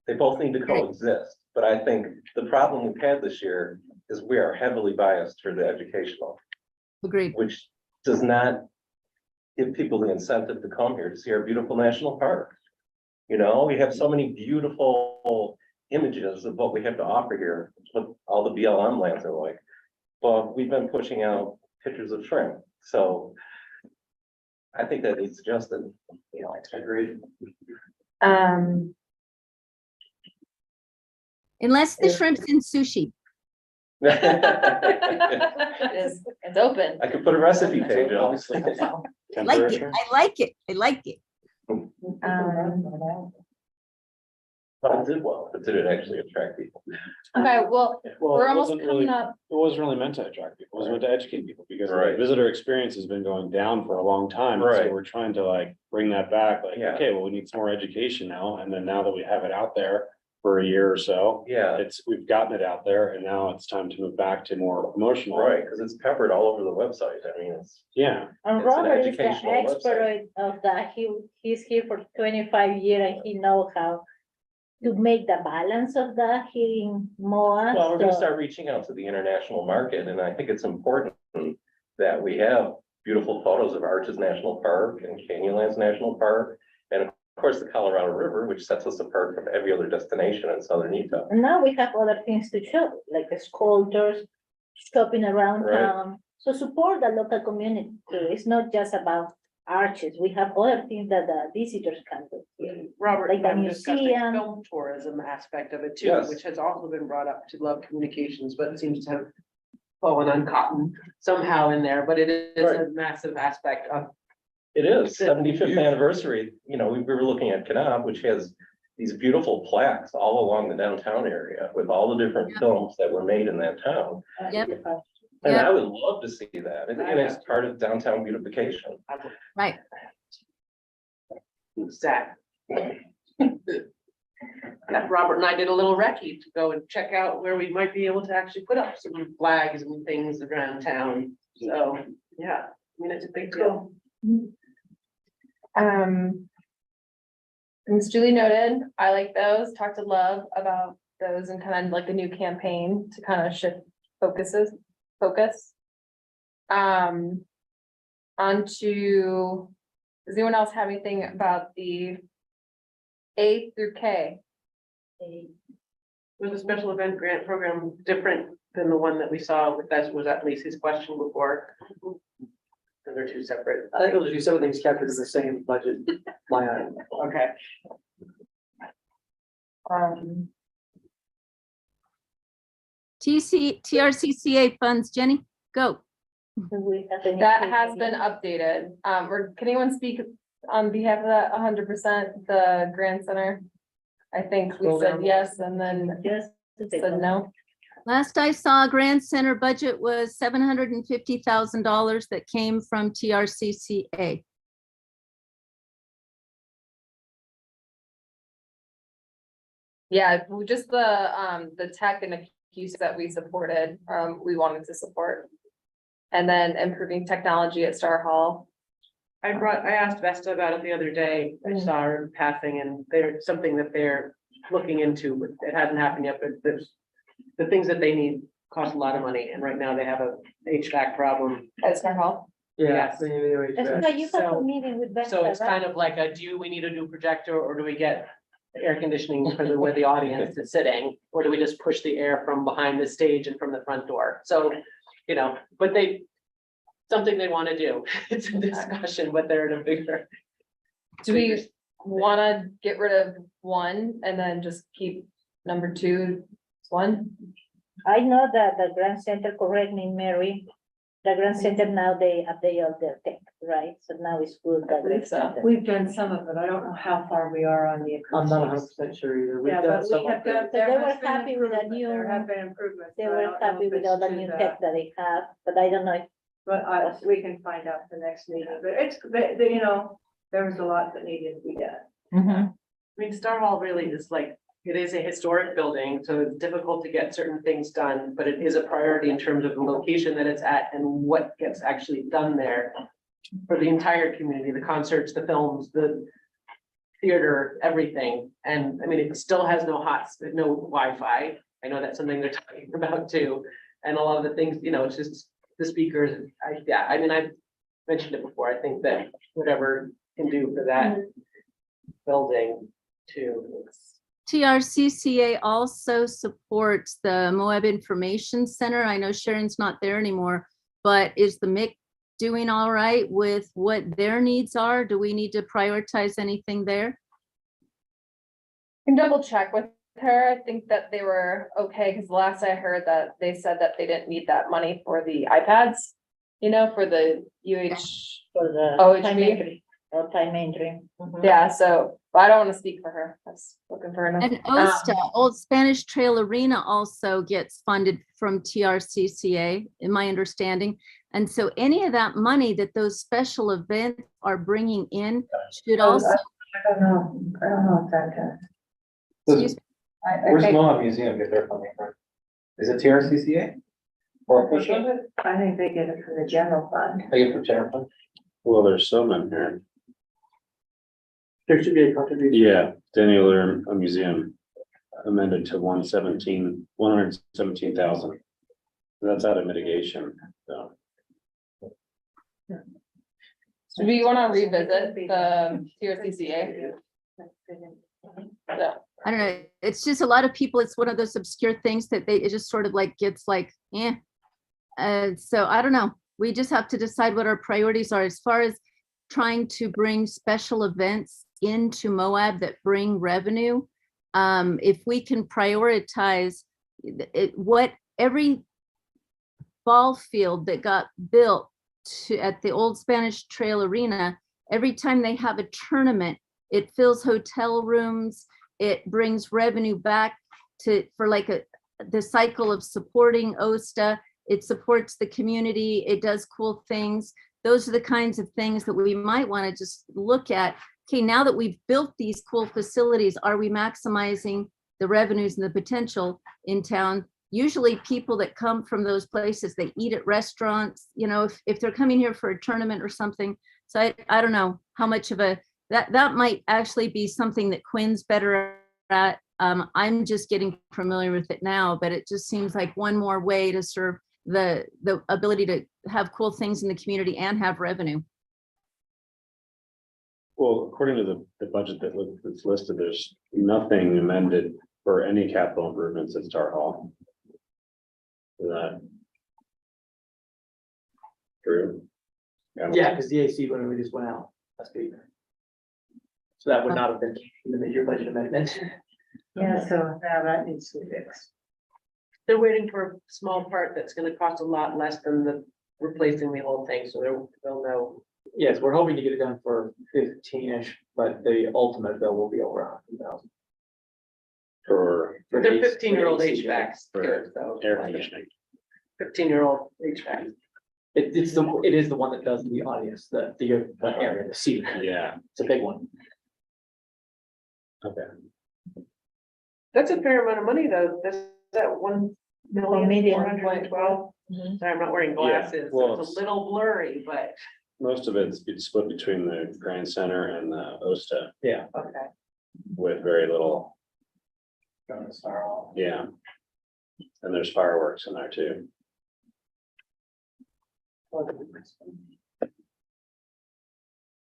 They both need to coexist, but I think the problem we've had this year is we are heavily biased for the educational, Agreed. which does not give people the incentive to come here to see our beautiful national park. You know, we have so many beautiful images of what we have to offer here, what all the BLM lands are like. But we've been pushing out pictures of shrimp, so I think that needs adjusted. Agreed. Unless the shrimp's in sushi. It's open. I could put a recipe page on. I like it. I like it. I like it. But it did well, but did it actually attract people? Okay, well, Well, we're it almost wasn't really, coming it up. wasn't really meant to attract people, it was meant to educate people, because the Right. visitor experience has been going down for a long time. So Right. we're trying to like bring that back, like, Yeah. okay, well, we need some more education now, and then now that we have it out there for a year or so, Yeah, we've gotten it out there, and now it's time to move back to more emotional. right, because it's peppered all over the website. I mean, it's. Yeah, And It's an Robert is the educational expert of that. He's here for 25 years and he knows how to make the balance of that here in MOA. Well, we're gonna so- start reaching out to the international market, and I think it's important that we have beautiful photos of Arches National Park and Canyonlands National Park. And of course, the Colorado River, which sets us apart from every other destination in southern Utah. And now we have other things to show, like the sculptures, shopping around Right. town. So support the local community too. It's not just about arches. We have other things that the visitors can do. Robert, Like the I'm discussing museum. film tourism aspect of it too, Yes. which has also been brought up to Love Communications, but it seems to have fallen uncotton somehow in there, but it is a massive aspect of. It is 75th anniversary, you know, we were looking at Kanab, which has these beautiful plaques all along the downtown area with all the different films that were made in that town. Yep. And Yep. I would love to see that, and it's part of downtown beautification. Right. Sad. Robert and I did a little recce to go and check out where we might be able to actually put up some flags and things around town. So, yeah, I mean, it's a big deal. As Julie noted, I like those, talked to Love about those and kind of like the new campaign to kind of shift focus. Onto, does anyone else have anything about the A through K? Was the special event grant program different than the one that we saw with that, was that Lacey's question before? Or they're two separate, I think those are two separate things captured in the same budget line item. okay. TRCCA funds, Jenny, go. Do we have any- That has been updated. Or can anyone speak on behalf of that 100%, the Grand Center? I think we Scroll said down. yes and then Just to take said a- no. Last I saw, Grand Center budget was $750,000 that came from TRCCA. Yeah, just the tech and the use that we supported, we wanted to support. And then improving technology at Star Hall. I asked Vesta about it the other day. I saw her passing and there's something that they're looking into, but it hasn't happened yet, but there's. The things that they need cost a lot of money and right now they have a HVAC problem. At Star Hall. Yeah. Yes. That's why you have a meeting with Vesta, So it's right? kind of like a, we need a new projector or do we get air conditioning for where the audience is sitting? Or do we just push the air from behind the stage and from the front door? So, you know, but something they want to do. It's a discussion, but they're in a bigger. Do we wanna get rid of one and then just keep number two as one? I know that the Grand Center, correct me, Mary, the Grand Center now they update all their tech, right? So now it's good. the Grand Center. We've done some of it. I don't know how far we are on the. I'm not acoustics. 100% sure either. We've Yeah, done but some we have of it. done. So they there were has been happy with the improvement. new- There have been improvements. They but I were don't know happy if with it's all the to new that. tech that they have, but I don't know if But we can find out the next meeting, but it's, you know, there was a lot that needed to be done. I mean, Star Hall really is like it is a historic building, so it's difficult to get certain things done, but it is a priority in terms of the location that it's at and what gets actually done there for the entire community, the concerts, the films, the theater, everything. And I mean, it still has no Wi-Fi. I know that's something they're talking about too. And a lot of the things, you know, it's just the speakers. I mean, I've mentioned it before. I think that whatever can do for that building too. TRCCA also supports the Moab Information Center. I know Sharon's not there anymore, but is the MIC doing all right with what their needs are? Do we need to prioritize anything there? Can double check with her. I think that they were okay, because last I heard that they said that they didn't need that money for the iPads, you know, for the For the OHV. time entry, or time entry. Yeah, so, but I don't want to speak for her. I was looking for her. And OSTA, Old Spanish Trail Arena, also gets funded from TRCCA, in my understanding. And so any of that money that those special events are bringing in should also, I don't know if that, excuse me, Where's the Moab Museum get their funding from? Is it TRCCA? Or a push of it? I think they get it from the general fund. They get it from general fund? Well, there's some in here. There should be a contribution. Yeah, Daniel Lear Museum amended to 117,000. That's out of mitigation, so. Do we want to revisit the TRCCA? Yeah. I don't know. It's just a lot of people, it's one of those obscure things that it just sort of like gets like, so I don't know. We just have to decide what our priorities are as far as trying to bring special events into Moab that bring revenue. If we can prioritize what every ball field that got built at the Old Spanish Trail Arena, every time they have a tournament, it fills hotel rooms, it brings revenue back for like the cycle of supporting OSTA. It supports the community, it does cool things. Those are the kinds of things that we might want to just look at. Okay, now that we've built these cool facilities, are we maximizing the revenues and the potential in town? Usually people that come from those places, they eat at restaurants, you know, if they're coming here for a tournament or something. So I don't know how much of that might actually be something that Quinn's better at. I'm just getting familiar with it now, but it just seems like one more way to serve the ability to have cool things in the community and have revenue. Well, according to the budget that's listed, there's nothing amended for any capital improvements at Star Hall. Is that true? Yeah, because the AC when we just went out, that's big. So that would not have been in the major budget amendment. Yeah, so now that needs to be fixed. They're waiting for a small part that's gonna cost a lot less than the replacing the whole thing, so they'll know. Yes, we're hoping to get it done for 15-ish, but the ultimate bill will be over 100,000. For They're 15-year-old AC, HVACs here, so. air conditioning. 15-year-old HVAC. It is the one that does the audience, the area, the seat. Yeah, It's a big one. okay. That's a fair amount of money though. That's that 1,412,000. Sorry, I'm not wearing glasses. well, It's a little blurry, but Most of it's split between the Grand Center and the OSTA Yeah. okay. with very little, From the Star Hall. yeah. And there's fireworks in there too.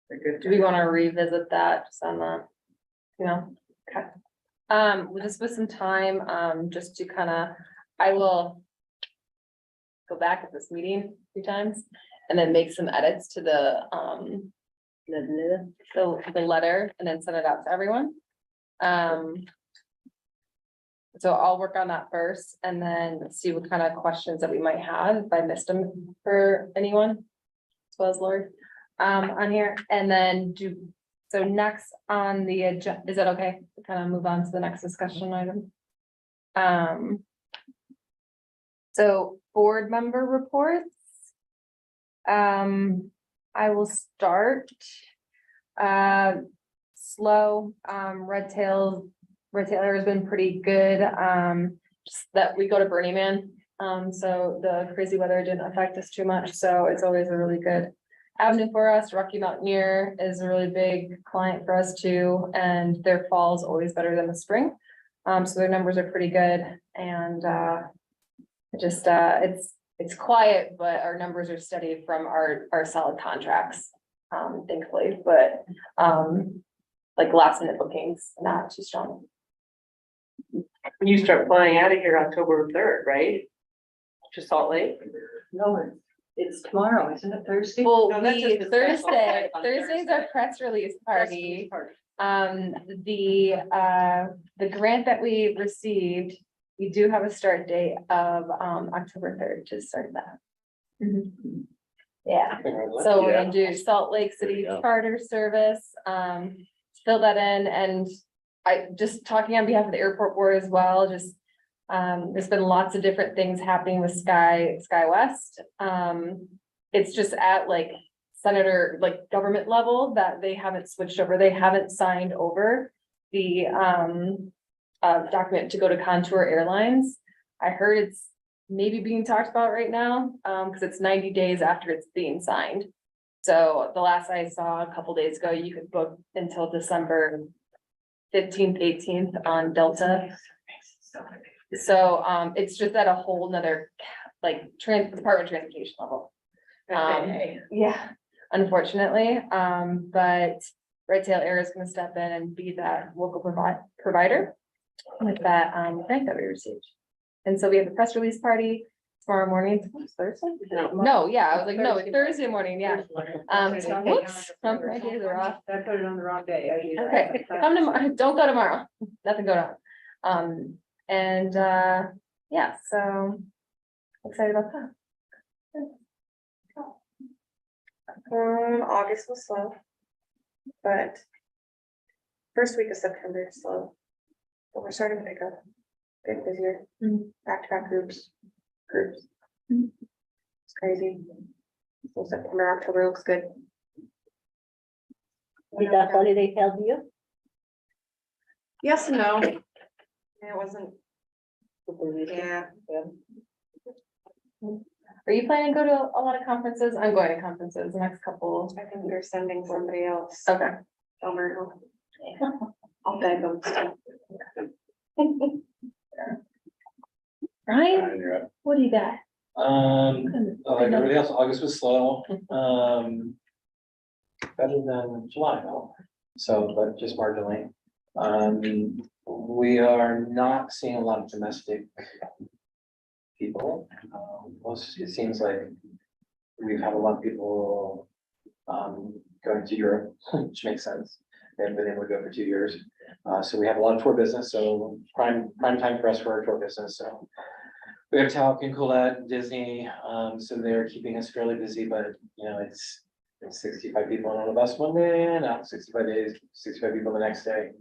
They're good. Do we want to revisit that just on the, you know, okay. We'll just with some time, just to kind of, I will go back at this meeting a few times and then make some edits to the letter and then send it out to everyone. So I'll work on that first and then see what kind of questions that we might have, if I missed them for anyone. As well as Lori, on here, and then so next on the agenda, is that okay? To kind of move on to the next discussion item. So board member reports. I will start. Slow, Red Retailer has been pretty good, just that we go to Burning Man. So the crazy weather didn't affect us too much, so it's always a really good avenue for us. Rocky Mountaineer is a really big client for us too, and their fall is always better than the spring. So their numbers are pretty good, and it's quiet, but our numbers are steady from our solid contracts, thankfully, but like last minute bookings, not too strong. You start flying out of here October 3rd, right? To Salt Lake? No, it's tomorrow, isn't it Thursday? Well, No, that's just a special Thursday, flight on Thursday's our press release party. Party. The grant that we received, we do have a start date of October 3rd to start that. Yeah, so we're gonna do Salt Lake City Charter Service, fill that in, and I just talking on behalf of the airport board as well, just there's been lots of different things happening with SkyWest. It's just at like senator, like government level that they haven't switched over, they haven't signed over the document to go to Contour Airlines. I heard it's maybe being talked about right now, because it's 90 days after it's being signed. So the last I saw a couple days ago, you could book until December 15th, 18th on Delta. So it's just at a whole nother like Department of Transportation level. Yeah, unfortunately, but Red Tail Air is gonna step in and be that local provider with that grant that we received. And so we have a press release party tomorrow morning. It's Thursday? No, yeah, I was like, no, it's Thursday morning, yeah. Whoops, my days are off. I put it on the wrong day. Okay, come tomorrow, don't go tomorrow, nothing going on. And yeah, so excited about that. August was slow. But first week of September is slow. But we're starting to pick up, get busier, back to back groups. It's crazy. So September, October looks good. Did the holiday help you? Yes and no. Yeah, it wasn't, Yeah. Are you planning to go to a lot of conferences? I'm going to conferences the next couple. I think they're sending somebody else. Okay. Alberto. I'll beg them. Ryan, what do you got? Like everybody else, August was slow, better than July though, so, but just marginally. We are not seeing a lot of domestic people. It seems like we've had a lot of people going to Europe, which makes sense. They haven't been able to go for 2 years. So we have a lot of tour business, so prime time for us for our tour business, so. We have Talc and Colette, Disney, so they're keeping us fairly busy, but you know, it's 65 people on a bus one day and out 65 days, 65 people the next day.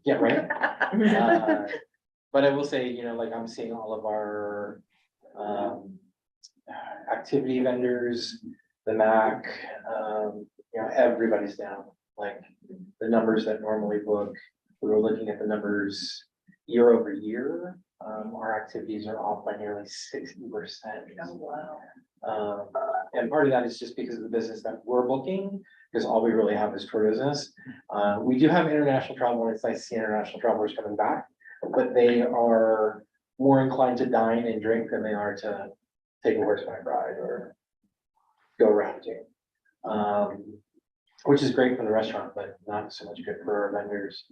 Yeah, right. But I will say, you know, like I'm seeing all of our activity vendors, the MAC, you know, everybody's down. Like the numbers that normally book, we were looking at the numbers year over year. Our activities are off by nearly 60%. And part of that is just because of the business that we're booking, because all we really have is tour business. We do have international travel, and it's nice to see international travelers coming back, but they are more inclined to dine and drink than they are to take a horseback ride or go rafting. Which is great for the restaurant, but not so much good for our vendors.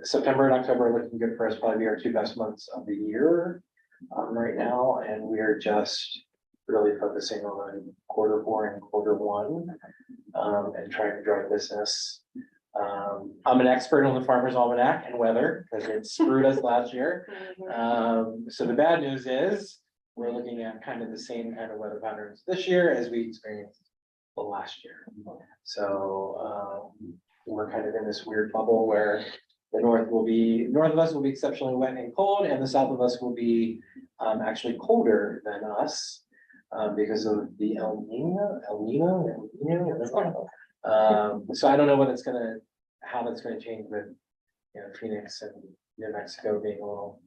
September and October are looking good for us, probably our 2 best months of the year right now, and we are just really focusing on Q4 and Q1 and trying to drive business. I'm an expert on the Farmer's Almanac and weather because it screwed us last year. So the bad news is we're looking at kind of the same kind of weather patterns this year as we experienced last year. So we're kind of in this weird bubble where the north of us will be exceptionally wet and cold, and the south of us will be actually colder than us because of the El Nino. So I don't know how that's gonna change, but you know, Phoenix and New Mexico being a little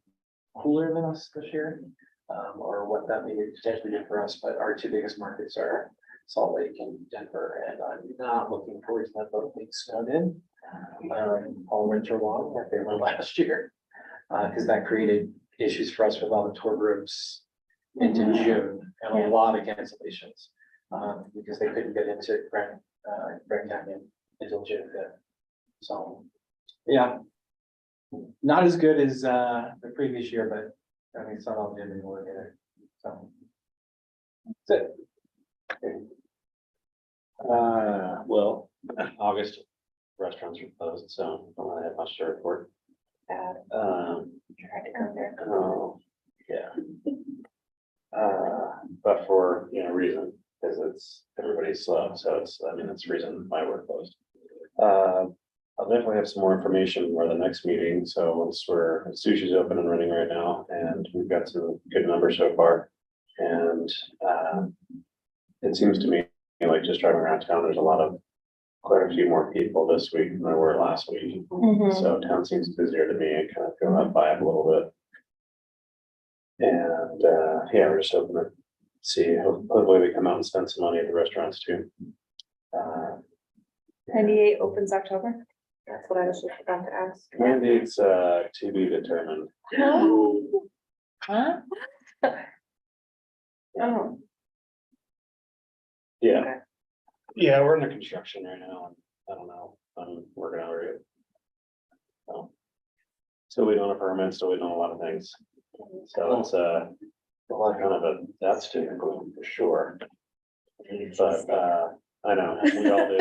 cooler than us this year. Or what that may potentially do for us, but our two biggest markets are Salt Lake and Denver, and I'm not looking forward to that boat being snowed in. All winter long, like they were last year, because that created issues for us with all the tour groups into June, and a lot of cancellations. Because they couldn't get into Grand Canyon until June 5th. So, yeah. Not as good as the previous year, but I mean, it's not all doom and gloom either. So. That's it. Well, August restaurants are closed, so I don't really have much to report. Tried to go there. Oh, yeah. But for, you know, reason, because it's, everybody's slow, so it's, I mean, that's the reason why we're closed. I'll definitely have some more information for the next meeting, so once sushi's open and running right now, and we've got some good numbers so far. And, it seems to me, like, just driving around town, there's quite a few more people this week than there were last week. So town seems busier to me, and kind of feel that vibe a little bit. And, yeah, we're just hoping to see, hopefully we come out and spend some money at the restaurants too. 98 opens October. That's what I was just about to ask. Mandates, to be determined. Huh? Oh. Yeah. Yeah, we're under construction right now, and I don't know, I'm working over it. So we don't have permits, so we don't know a lot of things. So it's kind of that's typical for sure. But I know, we all do.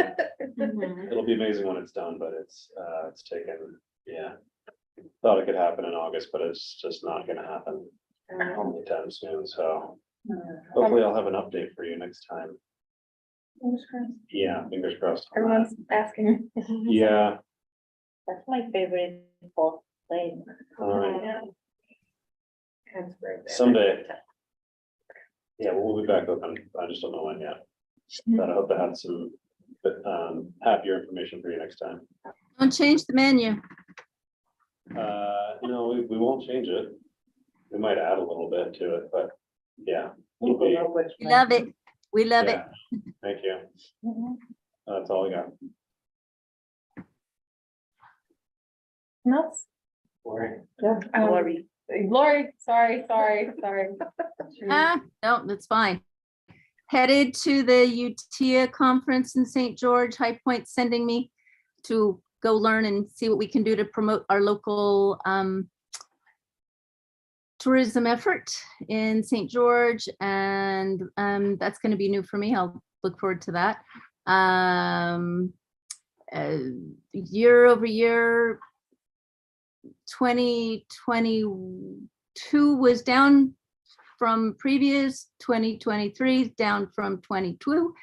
It'll be amazing when it's done, but it's taken, yeah. Thought it could happen in August, but it's just not gonna happen anytime soon, so hopefully I'll have an update for you next time. Fingers crossed. Yeah, fingers crossed. Everyone's asking. Yeah, That's my favorite fall place. all right, That's great. someday. Yeah, we'll be back open, I just don't know when yet. But I hope to have some, happier information for you next time. Don't change the menu. No, we won't change it. We might add a little bit to it, but yeah. it'll People be- know which We love it. We love it. yeah, thank you. That's all I got. Else? Lori. Lori, sorry. No, that's fine. Headed to the UTIA conference in St. George. High Point sending me to go learn and see what we can do to promote our local tourism effort in St. George. And that's going to be new for me. I'll look forward to that. Year over year, 2022 was down from previous, 2023 is down from 22.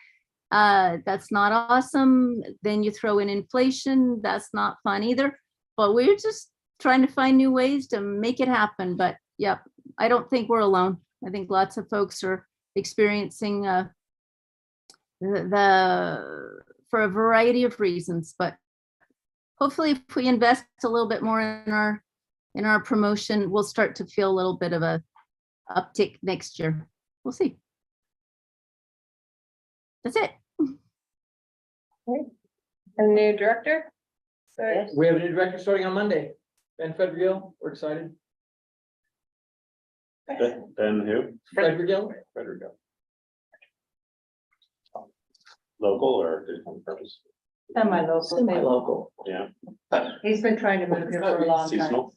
That's not awesome. Then you throw in inflation, that's not fun either. But we're just trying to find new ways to make it happen. But yeah, I don't think we're alone. I think lots of folks are experiencing for a variety of reasons, but hopefully if we invest a little bit more in our promotion, we'll start to feel a little bit of a uptick next year. We'll see. That's it. A new director? Sorry. We have a new director starting on Monday. Ben Federgill, we're excited. Ben who? Federgill, Frederick. Local or different purpose? Semi-local. semi-local. Yeah. He's been trying to move here for a long time. Seasonal.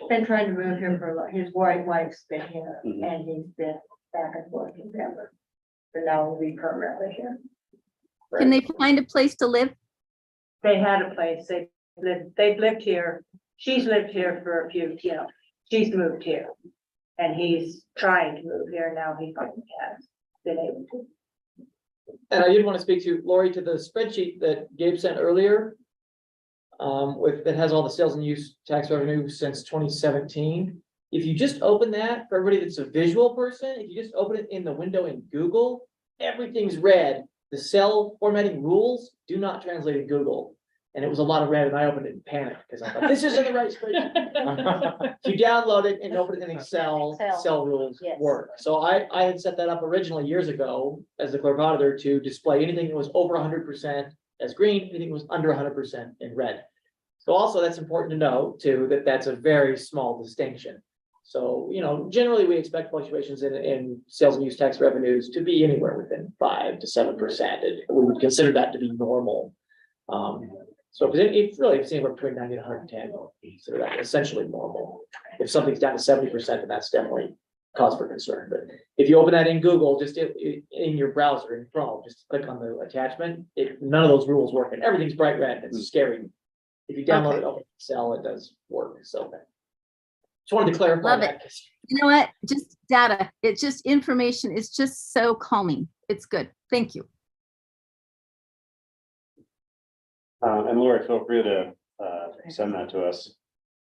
Been trying to move here for a long, his wife's been here Mhm. and he's been back and forth in Denver. But now he'll be permanently here. Can they find a place to live? They had a place, they've lived here. She's lived here for a few, she's moved here. And he's trying to move here now. He finally has been able to. And I did want to speak to Lori to the spreadsheet that Gabe sent earlier. That has all the sales and use tax revenue since 2017. If you just open that, for everybody that's a visual person, if you just open it in the window in Google, everything's red. The cell formatting rules do not translate in Google. And it was a lot of red and I opened it in panic because I thought, this isn't the right spreadsheet. If you download it and open it in Excel, Excel. cell rules Yes. work. So I had set that up originally years ago as the clerk auditor to display anything that was over 100% as green, anything that was under 100% in red. So also that's important to know too, that that's a very small distinction. So, generally we expect fluctuations in sales and use tax revenues to be anywhere within 5 to 7%. And we would consider that to be normal. So if really, if it's anywhere between 90 and 110, we'll consider that essentially normal. If something's down to 70%, then that's definitely cause for concern. But if you open that in Google, just in your browser, in Chrome, just click on the attachment, none of those rules work and everything's bright red. It's scary. If you download it over Excel, it does work. So just wanted to clarify Love that. You know what? Just data. It's just information. It's just so calming. It's good. Thank you. And Lori, feel free to, send that to us.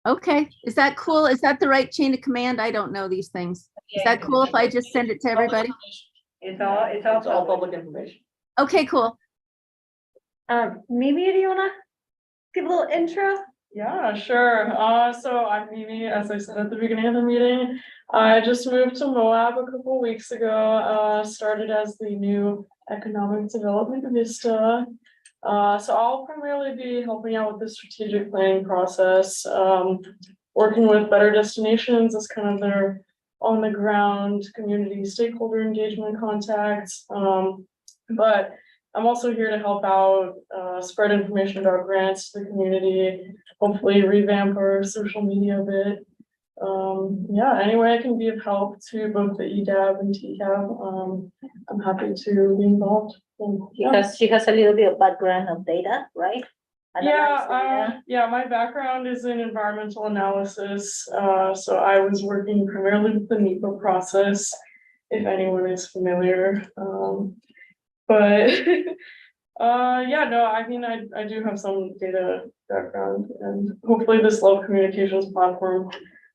Okay. Is that cool? Is that the right chain of command? I don't know these things. Is that cool if I just send it to everybody? It's all It's all public information. Okay, cool. Mimi, do you wanna give a little intro? Yeah, sure. So I'm Mimi, as I said at the beginning of the meeting. I just moved to Moab a couple weeks ago, started as the new Economic Development Vista. So I'll primarily be helping out with the strategic planning process, working with Better Destinations as kind of their on the ground community stakeholder engagement contacts. But I'm also here to help out, spread information about grants to the community, hopefully revamp our social media a bit. Yeah, any way I can be of help to both the EDAB and TCAB, I'm happy to be involved. And, yeah. Because she has a little bit of background of data, right? Analyze data. Yeah, my background is in environmental analysis, so I was working primarily with the NEPA process, if anyone is familiar. But yeah, no, I mean, I do have some data background, and hopefully this Love Communications platform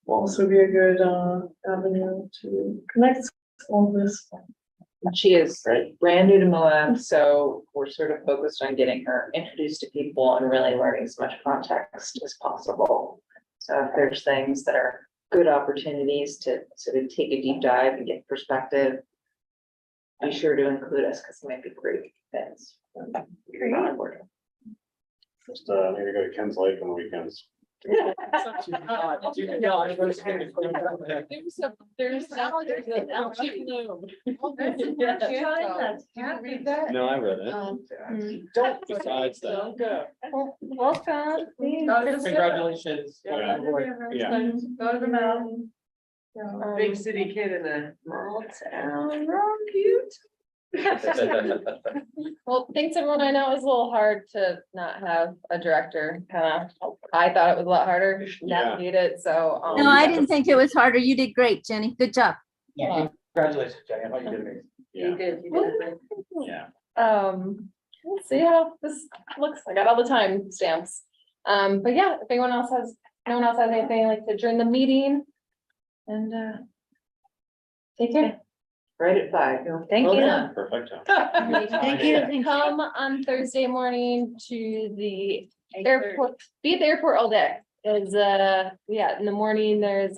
will also be a good avenue to connect all of this. She is brand new to Moab, so we're sort of focused on getting her introduced to people and really learning as much context as possible. So if there's things that are good opportunities to sort of take a deep dive and get perspective, be sure to include us because it might be great things. Just, maybe go to Ken's Lake on the weekends. No, I read it. Besides that. Welcome. Congratulations. Yeah. Yeah. Go to the mountain. Big city kid in a small town. Oh, cute. Well, thanks everyone. I know it was a little hard to not have a director, I thought it was a lot harder to navigate it, so. No, I didn't think it was harder. You did great, Jenny. Good job. Congratulations, Jenny. I thought you did amazing. You did, you did. Yeah. We'll see how this looks. I got all the time stamps. But yeah, if no one else has anything, I'd like to adjourn the meeting. And take care. Right at 5. Thank Well you. done. Perfect. Thank you. Come on Thursday morning to the airport, be at the airport all day. Is yeah, in the morning, there's